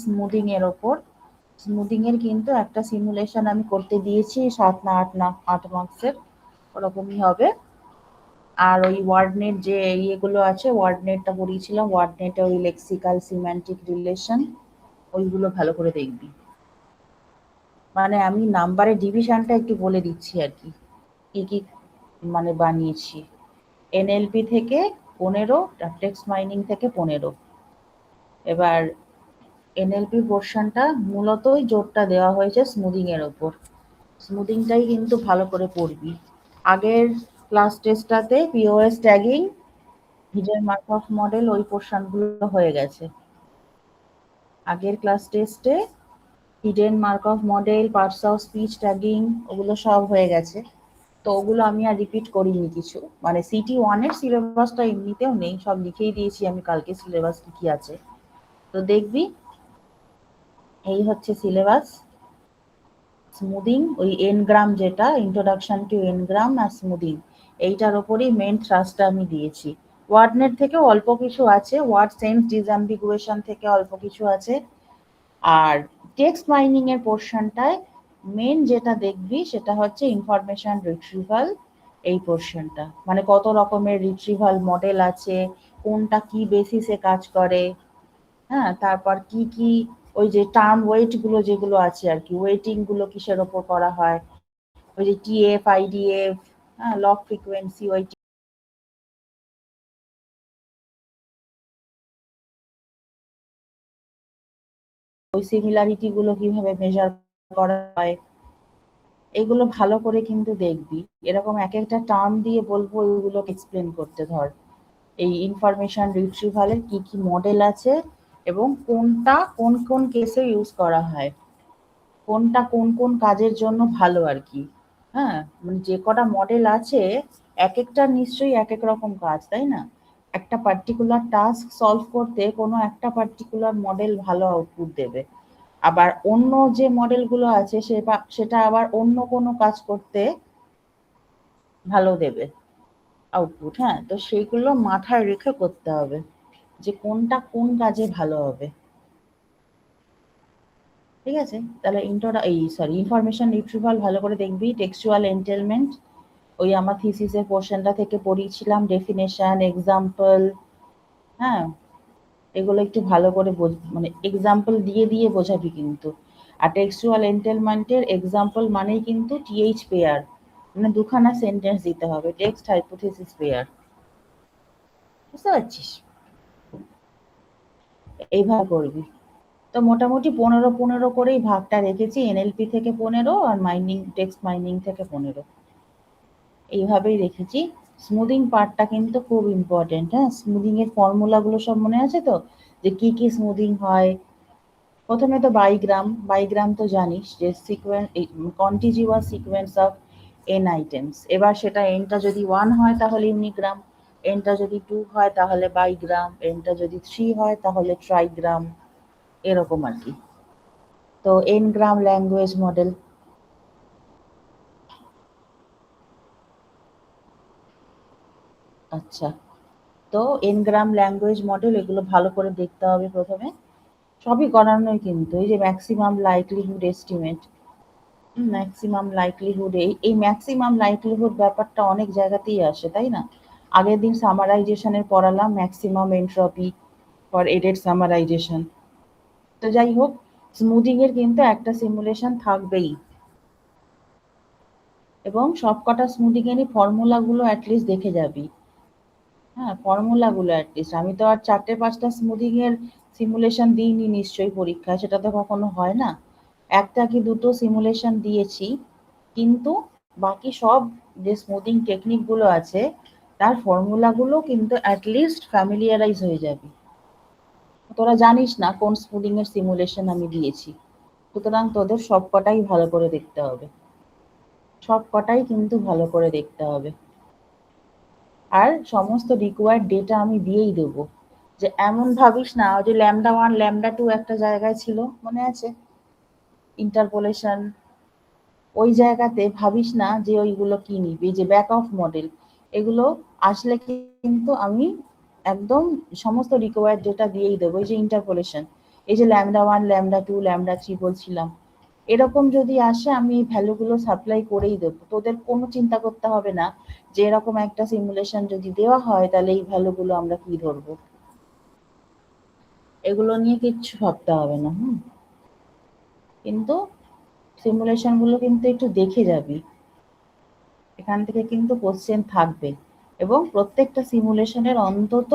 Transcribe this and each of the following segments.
Smoothing এর ওপর। Smoothing এর কিন্তু একটা সিমুলেশন আমি করতে দিয়েছি 7 না 8 মার্কসের, ওরকমই হবে। আর ওই ওয়ার্ডনেট যে ইয়েগুলো আছে, ওয়ার্ডনেটটা পড়িয়েছিলাম, ওয়ার্ডনেটে ওই লেক্সিক্যাল সিম্যান্টিক রিলেশন, ওইগুলো ভালো করে দেখবি। মানে আমি নাম্বারের ডিভিশনটা একটু বলে দিচ্ছি আর কি, কি কি মানে বানিয়েছি। এনএলপি থেকে 15, টেক্সট মাইনিং থেকে 15। এবার এনএলপি পোর্শনটা মূলতই জোরটা দেওয়া হয়েছে স্মুদিং এর ওপর। স্মুদিংটাই কিন্তু ভালো করে পড়বি। আগের ক্লাস টেস্টটাতে POS tagging, hidden Markov model, ওই পোর্শনগুলো হয়ে গেছে। আগের ক্লাস টেস্টে hidden Markov model, parts of speech tagging, ওগুলো সব হয়ে গেছে। তো ওগুলো আমি আর রিপিট করিনি কিছু, মানে সিটি 1 এর সিলেবাসটা এমনিতেও নেই, সব লিখেই দিয়েছি আমি কালকে সিলেবাস কি কি আছে। তো দেখবি এই হচ্ছে সিলেবাস। স্মুদিং, ওই এনগ্রাম যেটা, ইন্ট্রোডাকশন টু এনগ্রাম আর স্মুদিং, এইটার ওপরই মেন থ্রাস্টটা আমি দিয়েছি। ওয়ার্ডনেট থেকে অল্প কিছু আছে, ওয়ার্ড সেন্স ডিসঅ্যাম্বিগুয়েশন থেকে অল্প কিছু আছে। আর টেক্সট মাইনিং এর পোর্শনটায় মেন যেটা দেখবি সেটা হচ্ছে ইনফরমেশন রিট্রিভাল, এই পোর্শনটা, মানে কত রকমের রিট্রিভাল মডেল আছে, কোনটা কি বেসিসে কাজ করে, হ্যাঁ, তারপর কি কি ওই যে টার্ম ওয়েট গুলো যেগুলো আছে আর কি, ওয়েটিং গুলো কিসের ওপর করা হয়, ওই যে টিএফ, আইডিএফ, হ্যাঁ, লগ ফ্রিকোয়েন্সি, ওই সিমিলারিটি গুলো কিভাবে মেজার করা হয়, এগুলো ভালো করে কিন্তু দেখবি। এরকম এক একটা টার্ম দিয়ে বলবো, ওইগুলো এক্সপ্লেন করতে। ধর এই ইনফরমেশন রিট্রিভালের কি কি মডেল আছে এবং কোনটা কোন কোন কেসে ইউজ করা হয়, কোনটা কোন কোন কাজের জন্য ভালো আর কি। হ্যাঁ, মানে যে কটা মডেল আছে, এক একটা নিশ্চয়ই এক এক রকম কাজ, তাই না? একটা পার্টিকুলার টাস্ক সলভ করতে কোনো একটা পার্টিকুলার মডেল ভালো আউটপুট দেবে, আবার অন্য যে মডেলগুলো আছে সেটা আবার অন্য কোনো কাজ করতে ভালো দেবে আউটপুট। হ্যাঁ, তো সেইগুলো মাথায় রেখে করতে হবে যে কোনটা কোন কাজে ভালো হবে। ঠিক আছে, তাহলে ইনফরমেশন রিট্রিভাল ভালো করে দেখবি। টেক্সচুয়াল এন্টেলমেন্ট, ওই আমার থিসিসের পোর্শনটা থেকে পড়িয়েছিলাম, ডেফিনেশন, এক্সাম্পল, হ্যাঁ, এগুলো একটু ভালো করে মানে এক্সাম্পল দিয়ে দিয়ে বোঝাবি কিন্তু। আর টেক্সচুয়াল এন্টেলমেন্টের এক্সাম্পল মানেই কিন্তু টিএইচ পেয়ার, মানে দুখানা সেন্টেন্স দিতে হবে, টেক্সট হাইপোথিসিস পেয়ার। বুঝতে পারছিস? এইভাবে করবি। তো মোটামুটি 15 করেই ভাগটা রেখেছি, এনএলপি থেকে 15 আর মাইনিং, টেক্সট মাইনিং থেকে 15, এইভাবেই রেখেছি। স্মুদিং পার্টটা কিন্তু খুব ইম্পর্টেন্ট। হ্যাঁ, স্মুদিং এর ফর্মুলাগুলো সব মনে আছে তো, যে কি কি স্মুদিং হয়। প্রথমে তো বাইগ্রাম, বাইগ্রাম তো জানিস যে sequence, contiguous sequence of N items. এবার সেটা এনটা যদি 1 হয় তাহলে ইউনিগ্রাম, এনটা যদি 2 হয় তাহলে বাইগ্রাম, এনটা যদি 3 হয় তাহলে ট্রাইগ্রাম, এরকম আর কি। তো এন গ্রাম ল্যাঙ্গুয়েজ মডেল। আচ্ছা, তো এন গ্রাম ল্যাঙ্গুয়েজ মডেল, এগুলো ভালো করে দেখতে হবে প্রথমে। সবই করানোই কিন্তু, এই যে maximum likelihood estimate, maximum likelihood, এই ম্যাক্সিমাম লাইকলিহুড ব্যাপারটা অনেক জায়গাতেই আসে, তাই না? আগের দিন সামারাইজেশনের পড়ালাম maximum entropy for aided summarization. তো যাই হোক, স্মুদিং এর কিন্তু একটা সিমুলেশন থাকবেই, এবং সবকটা স্মুদিং এরই ফর্মুলাগুলো অ্যাটলিস্ট দেখে যাবি। হ্যাঁ, ফর্মুলাগুলো অ্যাটলিস্ট, আমি তো আর 4-5টা স্মুদিং এর সিমুলেশন দিইনি নিশ্চয়ই পরীক্ষায়, সেটা তো কখনো হয় না। একটা কি দুটো সিমুলেশন দিয়েছি, কিন্তু বাকি সব যে স্মুদিং টেকনিক গুলো আছে তার ফর্মুলাগুলো কিন্তু অ্যাটলিস্ট ফ্যামিলিয়ারাইজ হয়ে যাবে। তোরা জানিস না কোন স্মুদিং এর সিমুলেশন আমি দিয়েছি, সুতরাং তোদের সবকটাই ভালো করে দেখতে হবে, সবকটাই কিন্তু ভালো করে দেখতে হবে। আর সমস্ত রিকোয়ার্ড ডেটা আমি দিয়েই দেবো। যে এমন ভাবিস না যে ল্যামডা 1 ল্যামডা 2 একটা জায়গায় ছিল, মনে আছে, ইন্টারপোলেশন, ওই জায়গাতে ভাবিস না যে ওইগুলো কি নিবি, যে ব্যাক অফ মডেল, এগুলো আসলে কিন্তু আমি একদম সমস্ত রিকোয়ার্ড ডেটা দিয়েই দেবো। এই যে ইন্টারপোলেশন, এই যে λ1, λ2, λ3 বলছিলাম, এরকম যদি আসে আমি এই ভ্যালুগুলো সাপ্লাই করেই দেবো, তোদের কোনো চিন্তা করতে হবে না যে এরকম একটা সিমুলেশন যদি দেওয়া হয় তাহলে এই ভ্যালুগুলো আমরা কি ধরবো, এগুলো নিয়ে কিচ্ছু ভাবতে হবে না। কিন্তু সিমুলেশন গুলো কিন্তু একটু দেখে যাবি, এখান থেকে কিন্তু কোশ্চেন থাকবে, এবং প্রত্যেকটা সিমুলেশনের অন্তত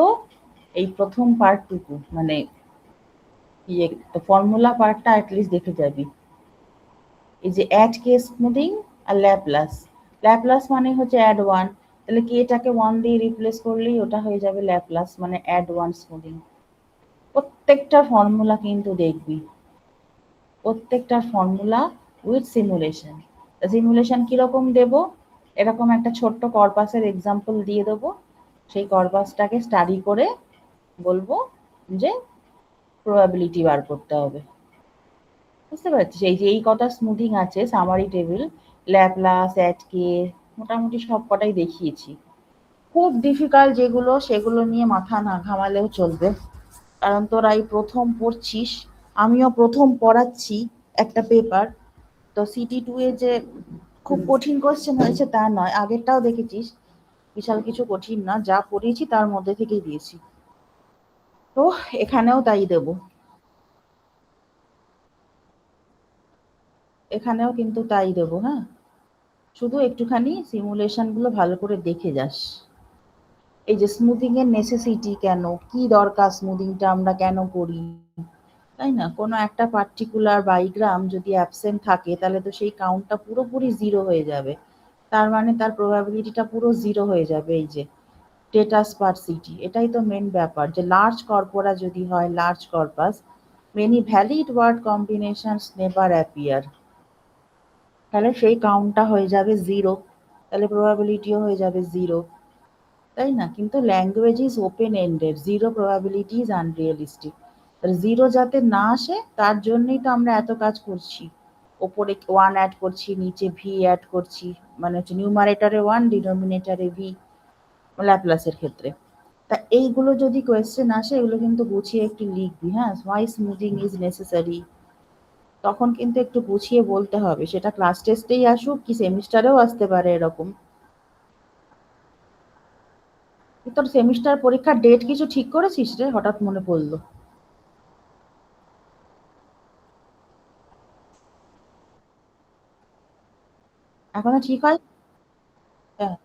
এই প্রথম পার্টটুকু মানে ইয়ে ফর্মুলা পার্টটা অ্যাটলিস্ট দেখে যাবি। এই যে অ্যাড কে স্মুদিং আর ল্যাপ্লাস, ল্যাপ্লাস মানে হচ্ছে অ্যাড ওয়ান, তাহলে কি এটাকে ওয়ান দিয়ে রিপ্লেস করলেই ওটা হয়ে যাবে ল্যাপ্লাস মানে অ্যাড ওয়ান স্মুদিং। প্রত্যেকটা ফর্মুলা কিন্তু দেখবি, প্রত্যেকটা ফর্মুলা উইথ সিমুলেশন। সিমুলেশন কিরকম দেব, এরকম একটা ছোট্ট কর্পাসের এক্সাম্পল দিয়ে দেবো, সেই কর্পাসটাকে স্টাডি করে বলবো যে প্রবাবিলিটি বার করতে হবে। বুঝতে পারছিস, এই যে এই কটা স্মুদিং আছে সামারি টেবিল, ল্যাপ্লাস, অ্যাটকে, মোটামুটি সব কটাই দেখিয়েছি। খুব ডিফিকাল্ট যেগুলো সেগুলো নিয়ে মাথা না ঘামালেও চলবে, কারণ তোরা এই প্রথম পড়ছিস, আমিও প্রথম পড়াচ্ছি একটা পেপার। তো সিটি 2 এ যে খুব কঠিন কোশ্চেন হয়েছে তা নয়, আগেরটাও দেখেছিস বিশাল কিছু কঠিন না, যা পড়িয়েছি তার মধ্যে থেকেই দিয়েছি, তো এখানেও তাই দেব, এখানেও কিন্তু তাই দেবো। হ্যাঁ, শুধু একটুখানি সিমুলেশন গুলো ভালো করে দেখে যাস। এই যে স্মুথিং এর নেসেসিটি কেন, কি দরকার স্মুথিংটা আমরা কেন করি, তাই না? কোনো একটা পার্টিকুলার বাইগ্রাম যদি অ্যাবসেন্ট থাকে তাহলে তো সেই কাউন্টটা পুরোপুরি জিরো হয়ে যাবে, তার মানে তার প্রবাবিলিটিটা পুরো জিরো হয়ে যাবে। এই যে ডেটা স্পারসিটি, এটাই তো মেন ব্যাপার, যে লার্জ কর্পোরা যদি হয়, large corpus, many valid word combinations never appear, তাহলে সেই কাউন্টটা হয়ে যাবে জিরো, তাহলে প্রবাবিলিটিও হয়ে যাবে জিরো, তাই না? কিন্তু language is open ended, zero probability is unrealistic, zero যাতে না আসে তার জন্যই তো আমরা এত কাজ করছি, ওপরে ওয়ান অ্যাড করছি, নিচে ভি অ্যাড করছি, মানে হচ্ছে নিউমারেটারে ওয়ান, ডিনোমিনেটারে ভি, ল্যাপ্লাসের ক্ষেত্রে। তা এইগুলো যদি কোয়েশ্চেন আসে এগুলো কিন্তু গুছিয়ে একটু লিখবি। হ্যাঁ, হোয়াই স্মুথিং ইজ নেসেসারি, তখন কিন্তু একটু গুছিয়ে বলতে হবে, সেটা ক্লাস টেস্টেই আসুক কি সেমিস্টারেও আসতে পারে এরকম। তোর সেমিস্টার পরীক্ষার ডেট কিছু ঠিক করেছিস রে, হঠাৎ মনে পড়লো? এখনো ঠিক হয়? হ্যাঁ,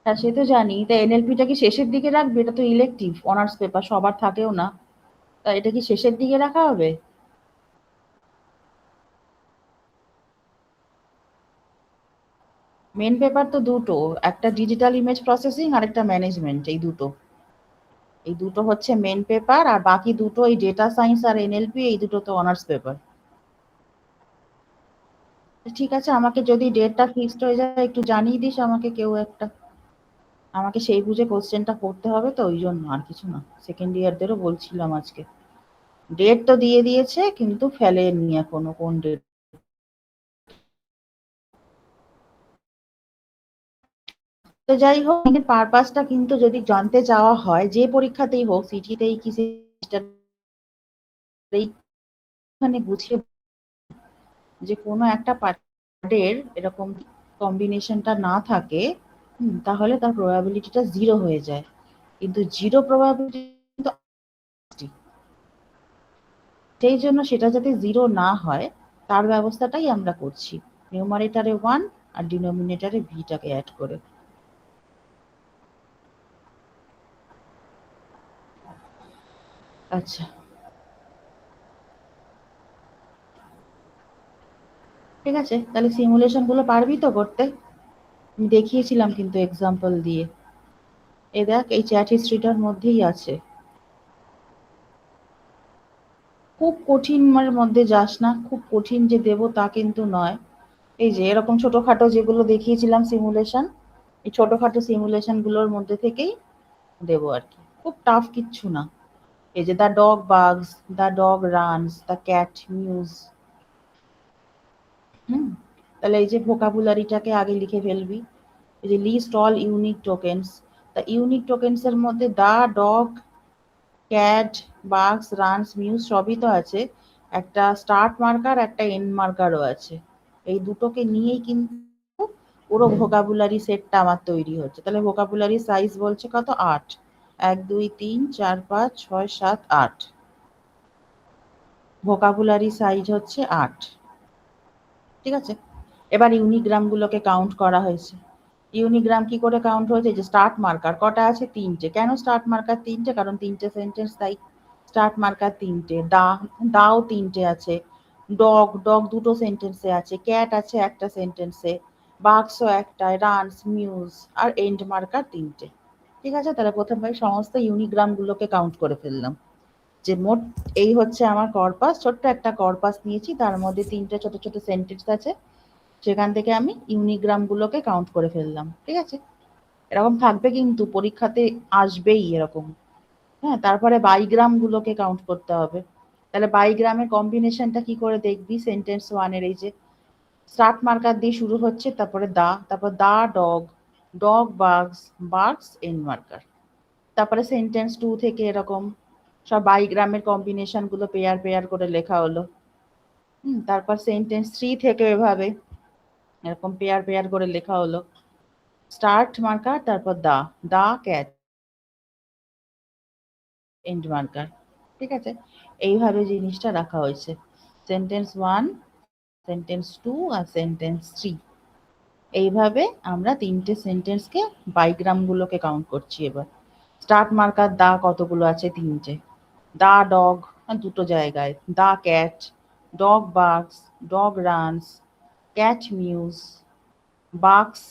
হ্যাঁ, সে তো জানি। তা এনএলপিটা কি শেষের দিকে রাখবে? এটা তো ইলেকটিভ অনার্স পেপার, সবার থাকেও না, তা এটা কি শেষের দিকে রাখা হবে? মেন পেপার তো দুটো, একটা ডিজিটাল ইমেজ প্রসেসিং আর একটা ম্যানেজমেন্ট, এই দুটো, এই দুটো হচ্ছে মেন পেপার, আর বাকি দুটো এই ডেটা সায়েন্স আর এনএলপি, এই দুটো তো অনার্স পেপার। ঠিক আছে, আমাকে যদি ডেটটা ফিক্সড হয়ে যায় একটু জানিয়ে দিস আমাকে কেউ একটা, আমাকে সেই বুঝে কোশ্চেনটা করতে হবে, তো ওই জন্য আর কিছু না। সেকেন্ড ইয়ারদেরও বলছিলাম আজকে, ডেট তো দিয়ে দিয়েছে কিন্তু ফেলেননি এখনো কোন ডেট। তো যাই হোক, পারপাসটা কিন্তু যদি জানতে চাওয়া হয় যে পরীক্ষাতেই হোক, সিটিতেই কি সেমিস্টারেই গুছিয়ে, যে কোনো একটা পার্টের এরকম কম্বিনেশনটা না থাকে, তাহলে তার প্রবাবিলিটিটা জিরো হয়ে যায়, কিন্তু জিরো প্রবাবিলিটি, সেই জন্য সেটা যাতে জিরো না হয় তার ব্যবস্থাটাই আমরা করছি, নিউমারেটারে ওয়ান আর ডিনোমিনেটারে ভিটাকে অ্যাড করে। আচ্ছা, ঠিক আছে, তাহলে সিমুলেশন গুলো পারবি তো করতে? আমি দেখিয়েছিলাম কিন্তু এক্সাম্পল দিয়ে, এই দেখ এই চ্যাট হিস্ট্রিটার মধ্যেই আছে। খুব কঠিনের মধ্যে যাস না, খুব কঠিন যে দেবো তা কিন্তু নয়। এই যে এরকম ছোটখাটো যেগুলো দেখিয়েছিলাম সিমুলেশন, এই ছোটখাটো সিমুলেশন গুলোর মধ্যে থেকেই দেবো আর কি, খুব টাফ কিচ্ছু না। এই যে the dog barks, the dog runs, the cat mews. Hmm, তাহলে এই যে ভোকাবুলারিটাকে আগে লিখে ফেলবি, এই যে লিস্ট অল ইউনিক টোকেন্স, তা ইউনিক টোকেন্স এর মধ্যে দা, ডগ, ক্যাট, বাক্স, রানস, মিউজ সবই তো আছে, একটা স্টার্ট মার্কার একটা এন্ড মার্কারও আছে। এই দুটোকে নিয়েই কিন্তু পুরো ভোকাবুলারি সেটটা আমার তৈরি হচ্ছে। তাহলে ভোকাবুলারি সাইজ বলছে কত? 8। 1 2 3 4 5 6 7 8, ভোকাবুলারি সাইজ হচ্ছে 8। ঠিক আছে, এবার ইউনিগ্রাম গুলোকে কাউন্ট করা হয়েছে। ইউনিগ্রাম কি করে কাউন্ট হয়েছে? যে স্টার্ট মার্কার কটা আছে? 3টে। কেন স্টার্ট মার্কার 3টে? কারণ 3টে সেন্টেন্স, তাই স্টার্ট মার্কার 3টে। দাও 3টে আছে, ডগ ডগ 2টো সেন্টেন্সে আছে, ক্যাট আছে একটা সেন্টেন্সে, বাক্স একটায়, রানস, মিউজ আর এন্ড মার্কার 3টে। ঠিক আছে, তাহলে প্রথমে সমস্ত ইউনিগ্রাম গুলোকে কাউন্ট করে ফেললাম। যে মোট এই হচ্ছে আমার কর্পাস, ছোট্ট একটা কর্পাস নিয়েছি, তার মধ্যে 3টে ছোট ছোট সেন্টেন্স আছে, সেখান থেকে আমি ইউনিগ্রাম গুলোকে কাউন্ট করে ফেললাম। ঠিক আছে, এরকম থাকবে কিন্তু পরীক্ষাতে আসবেই এরকম। হ্যাঁ, তারপরে বাইগ্রাম গুলোকে কাউন্ট করতে হবে। তাহলে বাইগ্রামের কম্বিনেশনটা কি করে দেখবি? সেন্টেন্স ওয়ানের এই যে স্টার্ট মার্কার দিয়ে শুরু হচ্ছে, তারপরে দা, তারপর the dog, dog barks, barks end marker. তারপরে সেন্টেন্স 2 থেকে এরকম সব বাইগ্রামের কম্বিনেশন গুলো পেয়ার পেয়ার করে লেখা হলো। তারপর সেন্টেন্স 3 থেকে এভাবে এরকম পেয়ার পেয়ার করে লেখা হলো। স্টার্ট মার্কার, তারপর দা, দা ক্যাট, এন্ড মার্কার। ঠিক আছে, এইভাবে জিনিসটা রাখা হয়েছে। সেন্টেন্স 1, সেন্টেন্স 2 আর সেন্টেন্স 3, এইভাবে আমরা 3টে সেন্টেন্সকে বাইগ্রাম গুলোকে কাউন্ট করছি। এবার স্টার্ট মার্কার দা কতগুলো আছে? 3টে। দা ডগ 2টো জায়গায়, the cat, dog barks, dog runs, cat mews, বাক্স,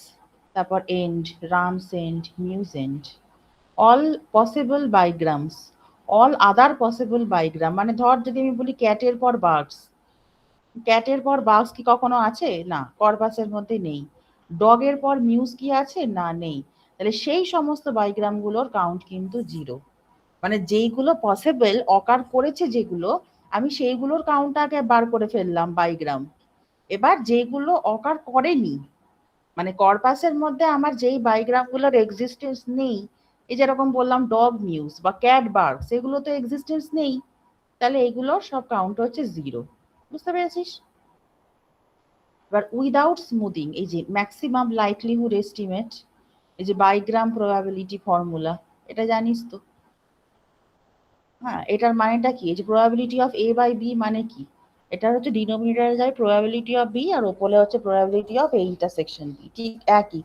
তারপর end, runs end, mews end. All possible bigrams, all other possible bigram, মানে ধর যদি আমি বলি ক্যাটের পর বার্ডস, ক্যাটের পর বাঘস কি কখনো আছে? না, কর্পাসের মধ্যে নেই। ডগের পর মিউজ কি আছে? না, নেই। তাহলে সেই সমস্ত বাইগ্রাম গুলোর কাউন্ট কিন্তু 0। মানে যেইগুলো পসিবল অকার করেছে যেগুলো, আমি সেইগুলোর কাউন্ট আগে বার করে ফেললাম বাইগ্রাম। এবার যেগুলো অকার করেনি, মানে কর্পাসের মধ্যে আমার যেই বায়োগ্রাম গুলোর এক্সিস্টেন্স নেই, এই যেরকম বললাম ডগ মিউজ বা ক্যাট বার্গ, সেগুলো তো এক্সিস্টেন্স নেই, তাহলে এগুলো সব কাউন্ট হচ্ছে 0। বুঝতে পেরেছিস? এবার উইদাউট স্মুদিং, এই যে ম্যাক্সিমাম লাইকলিহুড এস্টিমেট, এই যে বাইগ্রাম প্রবাবিলিটি ফর্মুলা, এটা জানিস তো? হ্যাঁ, এটার মানেটা কি? এই যে probability of A by B মানে কি? এটা হচ্ছে ডিনোমিনেটরে যায় প্রবাবিলিটি অফ বি, আর ওপরে হচ্ছে probability of A intersection B, ঠিক একই।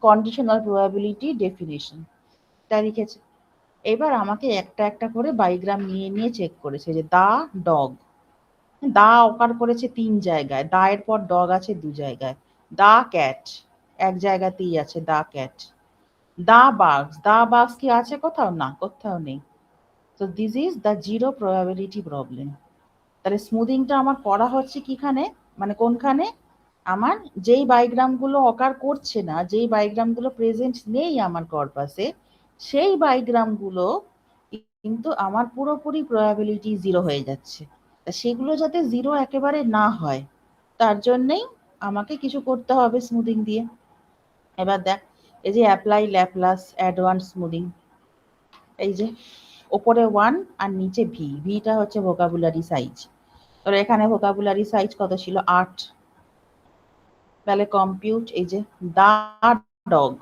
কন্ডিশনাল প্রবাবিলিটি ডেফিনেশন, তা লিখেছে। এবার আমাকে একটা একটা করে বাইগ্রাম নিয়ে নিয়ে চেক করেছে। যে দা ডগ, দা অকার করেছে 3 জায়গায়, দা এর পর ডগ আছে 2 জায়গায়। দা ক্যাট এক জায়গাতেই আছে, দা ক্যাট। দা বাগস, দা বাগস কি আছে কোথাও? না, কোথাও নেই। তো this is the zero probability problem. তাহলে স্মুদিংটা আমার করা হচ্ছে কিখানে, মানে কোনখানে? আমার যেই বায়োগ্রাম গুলো অকার করছে না, যেই বায়োগ্রাম গুলো প্রেজেন্ট নেই আমার কর্পাসে, সেই বায়োগ্রাম গুলো কিন্তু আমার পুরোপুরি প্রবাবিলিটি 0 হয়ে যাচ্ছে। তা সেগুলো যাতে 0 একেবারে না হয়, তার জন্যেই আমাকে কিছু করতে হবে স্মুদিং দিয়ে। এবার দেখ, এই যে অ্যাপ্লাই ল্যাপ্লাস অ্যাডভান্স স্মুদিং, এই যে ওপরে 1 আর নিচে ভি, ভিটা হচ্ছে ভোকাবুলারি সাইজ। তোর এখানে ভোকাবুলারি সাইজ কত ছিল? 8। তাহলে কম্পিউট, এই যে দা ডগ,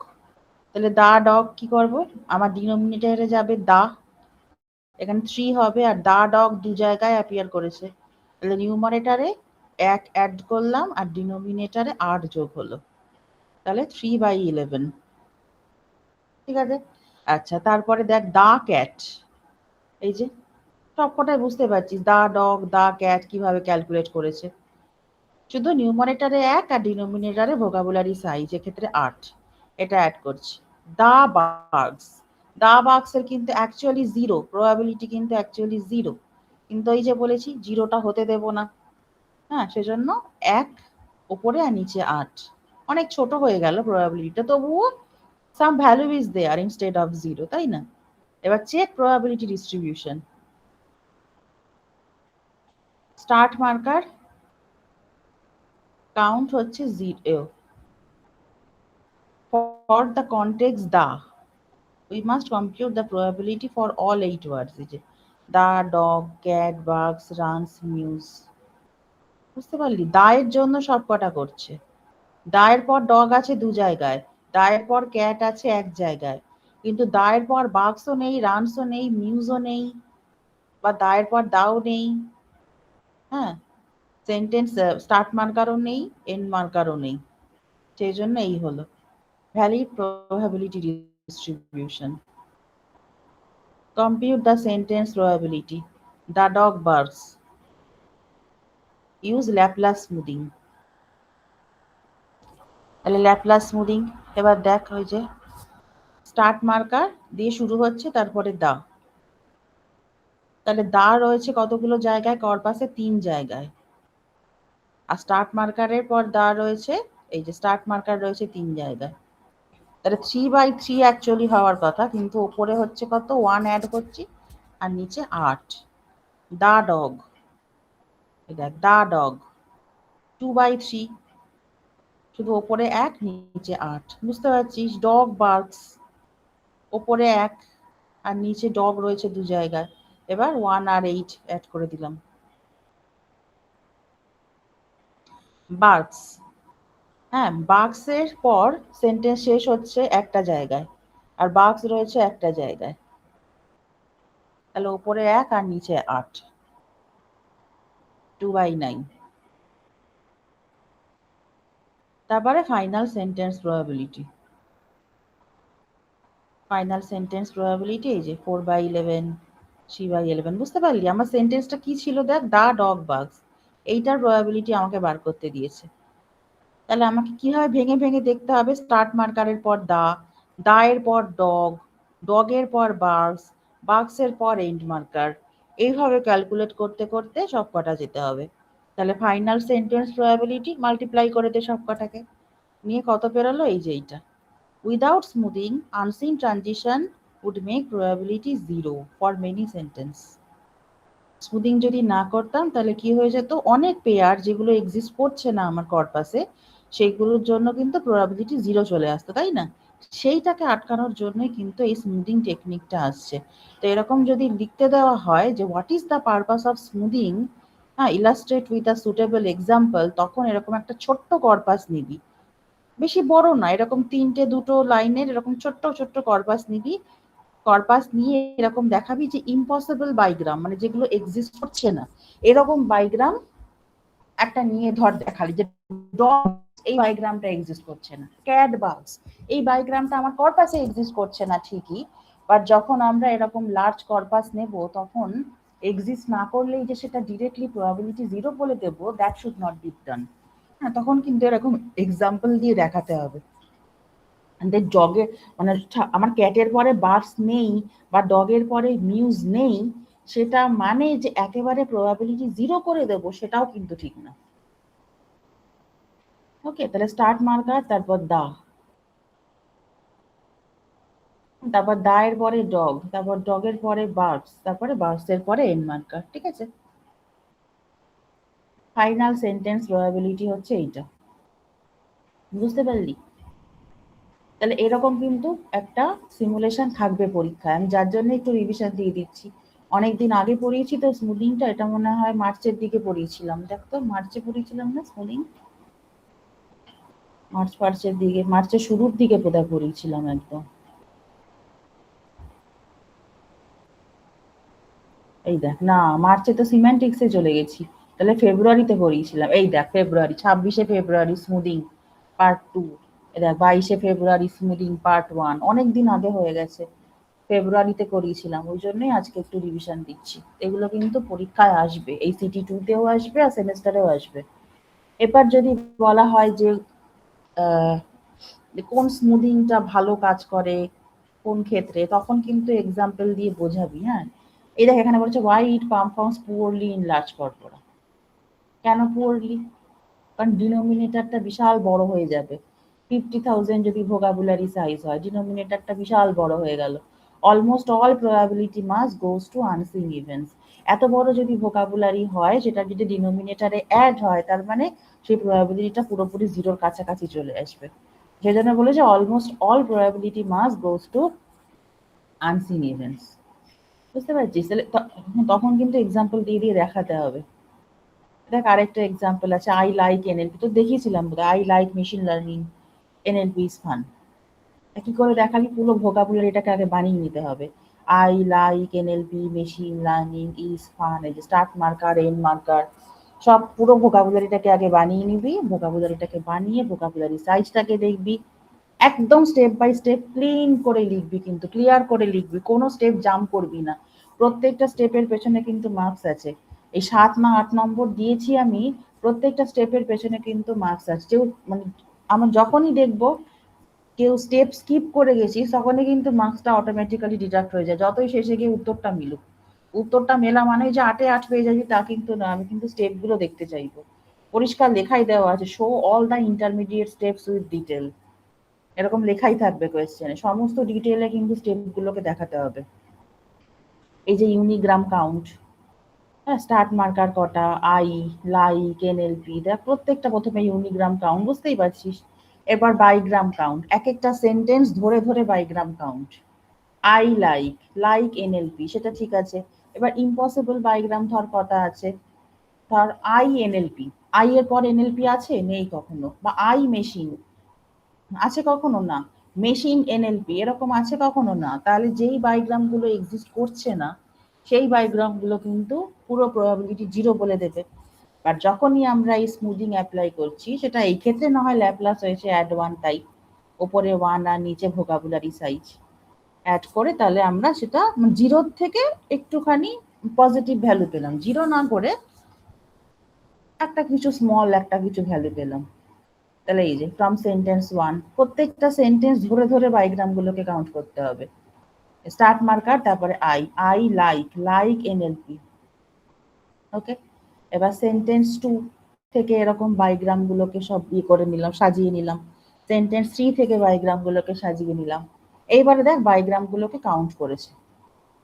তাহলে দা ডগ কি করব? আমার ডিনোমিনেটরে যাবে দা, এখানে 3 হবে, আর দা ডগ 2 জায়গায় অ্যাপিয়ার করেছে, তাহলে নিউমারেটারে 1 অ্যাড করলাম আর ডিনোমিনেটরে 8 যোগ হলো, তাহলে 3/11। ঠিক আছে, আচ্ছা তারপরে দেখ দা ক্যাট, এই যে সবকটাই বুঝতে পারছিস দা ডগ দা ক্যাট কিভাবে ক্যালকুলেট করেছে। শুধু নিউমারেটারে 1 আর ডিনোমিনেটরে ভোকাবুলারি সাইজ, এক্ষেত্রে 8, এটা অ্যাড করছি। দা বার্গস, দা বার্গস এর কিন্তু অ্যাকচুয়ালি 0, প্রবাবিলিটি কিন্তু অ্যাকচুয়ালি 0, কিন্তু এই যে বলেছি জিরোটা হতে দেব না। হ্যাঁ, সেজন্য 1 ওপরে আর নিচে 8, অনেক ছোট হয়ে গেল প্রবাবিলিটিটা, তবুও some value is there instead of 0, তাই না? এবার check probability distribution. Start marker count হচ্ছে 0, for the context the, we must compute the probability for all 8 words. এই যে the, dog, cat, bugs, runs, mews. বুঝতে পারলি? দায়ের জন্য সব কটা করছে। দায়ের পর ডগ আছে 2 জায়গায়, দায়ের পর ক্যাট আছে 1 জায়গায়, কিন্তু দায়ের পর বাক্সও নেই, রানসও নেই, মিউজও নেই, বা দায়ের পর দাও নেই। হ্যাঁ, সেন্টেন্স স্টার্ট মার্কারও নেই, এন্ড মার্কারও নেই। সেই জন্য এই হলো valid probability distribution. Compute the sentence probability. The dog barks. Use Laplace smoothing. তাহলে ল্যাপ্লাস স্মুদিং এবার দেখ, ওই যে স্টার্ট মার্কার দিয়ে শুরু হচ্ছে, তারপরে দা। তাহলে দা রয়েছে কতগুলো জায়গায়? কর্পাসে 3 জায়গায়। আর স্টার্ট মার্কারের পর দা রয়েছে, এই যে স্টার্ট মার্কার রয়েছে 3 জায়গায়। তাহলে 3/3 অ্যাকচুয়ালি হওয়ার কথা, কিন্তু ওপরে হচ্ছে কত? 1 অ্যাড করছি, আর নিচে 8। দা ডগ, দেখ দা ডগ 2/3, শুধু ওপরে 1 নিচে 8। বুঝতে পারছিস? ডগ বার্কস, ওপরে 1 আর নিচে ডগ রয়েছে 2 জায়গায়। এবার 1 আর 8 অ্যাড করে দিলাম। বার্কস, হ্যাঁ, বাক্সের পর সেন্টেন্স শেষ হচ্ছে একটা জায়গায়, আর বাক্স রয়েছে একটা জায়গায়। তাহলে উপরে 1 আর নিচে 8, 2/9। তারপরে final sentence probability. Final sentence probability এই যে 4/11, 3/11। বুঝতে পারলি আমার সেন্টেন্সটা কি ছিল? দেখ, দা ডগ বাগস, এইটার প্রবাবিলিটি আমাকে বার করতে দিয়েছে। তাহলে আমাকে কিভাবে ভেঙে ভেঙে দেখতে হবে? স্টার্ট মার্কারের পর দা, দা এর পর ডগ, ডগের পর বার্কস, বার্কসের পর এন্ড মার্কার, এইভাবে ক্যালকুলেট করতে করতে সব কটা যেতে হবে। তাহলে ফাইনাল সেন্টেন্স প্রবাবিলিটি মাল্টিপ্লাই করে দে সব কটাকে, নিয়ে কত বেরোলো? এই যে এইটা। Without smoothing unseen transition would make probability 0 for many sentence. Smoothing যদি না করতাম তাহলে কি হয়ে যেত? অনেক পেয়ার যেগুলো এক্সিস্ট করছে না আমার কর্পাসে, সেইগুলোর জন্য কিন্তু প্রবাবিলিটি 0 চলে আসতো, তাই না? সেইটাকে আটকানোর জন্যই কিন্তু এই স্মুদিং টেকনিকটা আসছে। তো এরকম যদি লিখতে দেওয়া হয় যে what is the purpose of smoothing, হ্যাঁ, illustrate with a suitable example, তখন এরকম একটা ছোট্ট কর্পাস নিবি, বেশি বড় না, এরকম 3টে 2টো লাইনের এরকম ছোট্ট ছোট্ট কর্পাস নিবি। কর্পাস নিয়ে এরকম দেখাবি যে ইম্পসিবল বাইগ্রাম, মানে যেগুলো এক্সিস্ট করছে না, এরকম বাইগ্রাম একটা নিয়ে ধর দেখালি যে ডগ, এই বাইগ্রামটা এক্সিস্ট করছে না। ক্যাট বাগস, এই বাইগ্রামটা আমার কর্পাসে এক্সিস্ট করছে না ঠিকই, বাট যখন আমরা এরকম লার্জ কর্পাস নেব তখন এক্সিস্ট না করলেই যে সেটা ডিরেক্টলি প্রবাবিলিটি 0 বলে দেবো, that should not be done. হ্যাঁ, তখন কিন্তু এরকম এক্সাম্পল দিয়ে দেখাতে হবে। ডগের মানে আমার ক্যাটের পরে বার্ডস নেই বা ডগের পরে মিউজ নেই, সেটা মানে যে একেবারে প্রবাবিলিটি 0 করে দেবো, সেটাও কিন্তু ঠিক না। ওকে, তাহলে স্টার্ট মার্কার, তারপর দা, তারপর দা এর পরে ডগ, তারপর ডগের পরে বার্ডস, তারপরে বার্ডস এর পরে এন্ড মার্কার। ঠিক আছে? ফাইনাল সেন্টেন্স প্রবাবিলিটি হচ্ছে এইটা। বুঝতে পারলি? তাহলে এরকম কিন্তু একটা সিমুলেশন থাকবে পরীক্ষায়, আমি যার জন্য একটু রিভিশন দিয়ে দিচ্ছি। অনেকদিন আগে পড়িয়েছি তো স্মুদিংটা, এটা মনে হয় মার্চের দিকে পড়িয়েছিলাম। দেখ তো, মার্চে পড়িয়েছিলাম না স্মুদিং? মার্চের দিকে, মার্চের শুরুর দিকে বোধহয় পড়িয়েছিলাম একদম। এই দেখ না, মার্চে তো সিমেন্টিক্সে চলে গেছি, তাহলে ফেব্রুয়ারিতে পড়িয়েছিলাম। এই দেখ ফেব্রুয়ারি, 26শে ফেব্রুয়ারি স্মুদিং পার্ট 2। দেখ 22শে ফেব্রুয়ারি স্মুদিং পার্ট 1, অনেকদিন আগে হয়ে গেছে, ফেব্রুয়ারিতে করিয়েছিলাম, ওই জন্যই আজকে একটু রিভিশন দিচ্ছি। এগুলো কিন্তু পরীক্ষায় আসবে, এই CT2-তেও আসবে আর সেমেস্টারেও আসবে। এবার যদি বলা হয় যে কোন স্মুদিংটা ভালো কাজ করে কোন ক্ষেত্রে, তখন কিন্তু এক্সাম্পল দিয়ে বোঝাবি। হ্যাঁ, এই দেখ এখানে বলছে why it performs poorly in large corpora. কেন পুয়ারলি? কারণ ডিনোমিনেটরটা বিশাল বড় হয়ে যাবে। 50,000 যদি ভোকাবুলারি সাইজ হয়, ডিনোমিনেটরটা বিশাল বড় হয়ে গেল। Almost all probability mass goes to unseen events. এত বড় যদি ভোকাবুলারি হয়, সেটা যদি ডিনোমিনেটরে অ্যাড হয়, তার মানে সেই প্রবাবিলিটিটা পুরোপুরি 0-র কাছাকাছি চলে আসবে। সেজন্য বলেছে almost all probability mass goes to unseen events. বুঝতে পারছিস? তাহলে তখন কিন্তু এক্সাম্পল দিয়ে দিয়ে দেখাতে হবে। দেখ আরেকটা এক্সাম্পল আছে, আই লাইক এনএলপি, তো দেখিয়েছিলাম বোধ I like machine learning, NLP is fun. কি করে দেখালি? পুরো ভোকাবুলারিটাকে আগে বানিয়ে নিতে হবে। I like NLP machine learning is fun, এই যে স্টার্ট মার্কার, এন্ড মার্কার, সব পুরো ভোকাবুলারিটাকে আগে বানিয়ে নিবি। ভোকাবুলারিটাকে বানিয়ে ভোকাবুলারি সাইজটাকে দেখবি, একদম স্টেপ বাই স্টেপ ক্লিন করে লিখবি, কিন্তু ক্লিয়ার করে লিখবি, কোনো স্টেপ জাম্প করবি না। প্রত্যেকটা স্টেপের পেছনে কিন্তু মার্কস আছে। এই 7 না 8 নম্বর দিয়েছি আমি, প্রত্যেকটা স্টেপের পেছনে কিন্তু মার্কস আছে। কেউ মানে আমার যখনই দেখবো কেউ স্টেপ স্কিপ করে গেছিস, তখনই কিন্তু মার্কসটা অটোমেটিক্যালি ডিডাক্ট হয়ে যায়, যতই শেষে গিয়ে উত্তরটা মিলুক। উত্তরটা মেলা মানে যে 8-এ 8 পেয়ে যাবি তা কিন্তু না, আমি কিন্তু স্টেপগুলো দেখতে চাইবো। পরিষ্কার লেখাই দেওয়া আছে, show all the intermediate steps with detail, এরকম লেখাই থাকবে কোয়েশ্চেনে, সমস্ত ডিটেলে কিন্তু স্টেপগুলোকে দেখাতে হবে। এই যে ইউনিগ্রাম কাউন্ট, হ্যাঁ, স্টার্ট মার্কার কটা, আই লাইক এনএলপি, দেখ প্রত্যেকটা প্রথমে ইউনিগ্রাম কাউন্ট, বুঝতেই পারছিস। এবার বাইগ্রাম কাউন্ট, এক একটা সেন্টেন্স ধরে ধরে bigram count. I like, like NLP, সেটা ঠিক আছে। এবার ইম্পসিবল বাইগ্রাম ধর কটা আছে, ধর আই এনএলপি, আই এর পর এনএলপি আছে? নেই কখনো। বা আই মেশিন আছে কখনো? না। মেশিন এনএলপি এরকম আছে কখনো? না। তাহলে যেই বায়োগ্রাম গুলো এক্সিস্ট করছে না, সেই বায়োগ্রাম গুলো কিন্তু পুরো প্রবাবিলিটি জিরো বলে দেবে। আর যখনই আমরা এই স্মুদিং অ্যাপ্লাই করছি, সেটা এই ক্ষেত্রে না হয় ল্যাপলাস হয়েছে অ্যাড ওয়ান টাইপ, ওপরে ওয়ান আর নিচে ভোকাবুলারি সাইজ অ্যাড করে, তাহলে আমরা সেটা জিরোর থেকে একটুখানি পজিটিভ ভ্যালু পেলাম, জিরো না করে একটা কিছু স্মল একটা কিছু ভ্যালু পেলাম। তাহলে এই যে ফ্রম সেন্টেন্স ওয়ান, প্রত্যেকটা সেন্টেন্স ধরে ধরে বায়োগ্রাম গুলোকে কাউন্ট করতে হবে। স্টার্ট মার্কার, তারপরে I, I like, like NLP, okay. এবার সেন্টেন্স টু থেকে এরকম বায়োগ্রাম গুলোকে সব ইয়ে করে নিলাম, সাজিয়ে নিলাম। সেন্টেন্স থ্রি থেকে বায়োগ্রাম গুলোকে সাজিয়ে নিলাম। এইবারে দেখ বায়োগ্রাম গুলোকে কাউন্ট করেছে,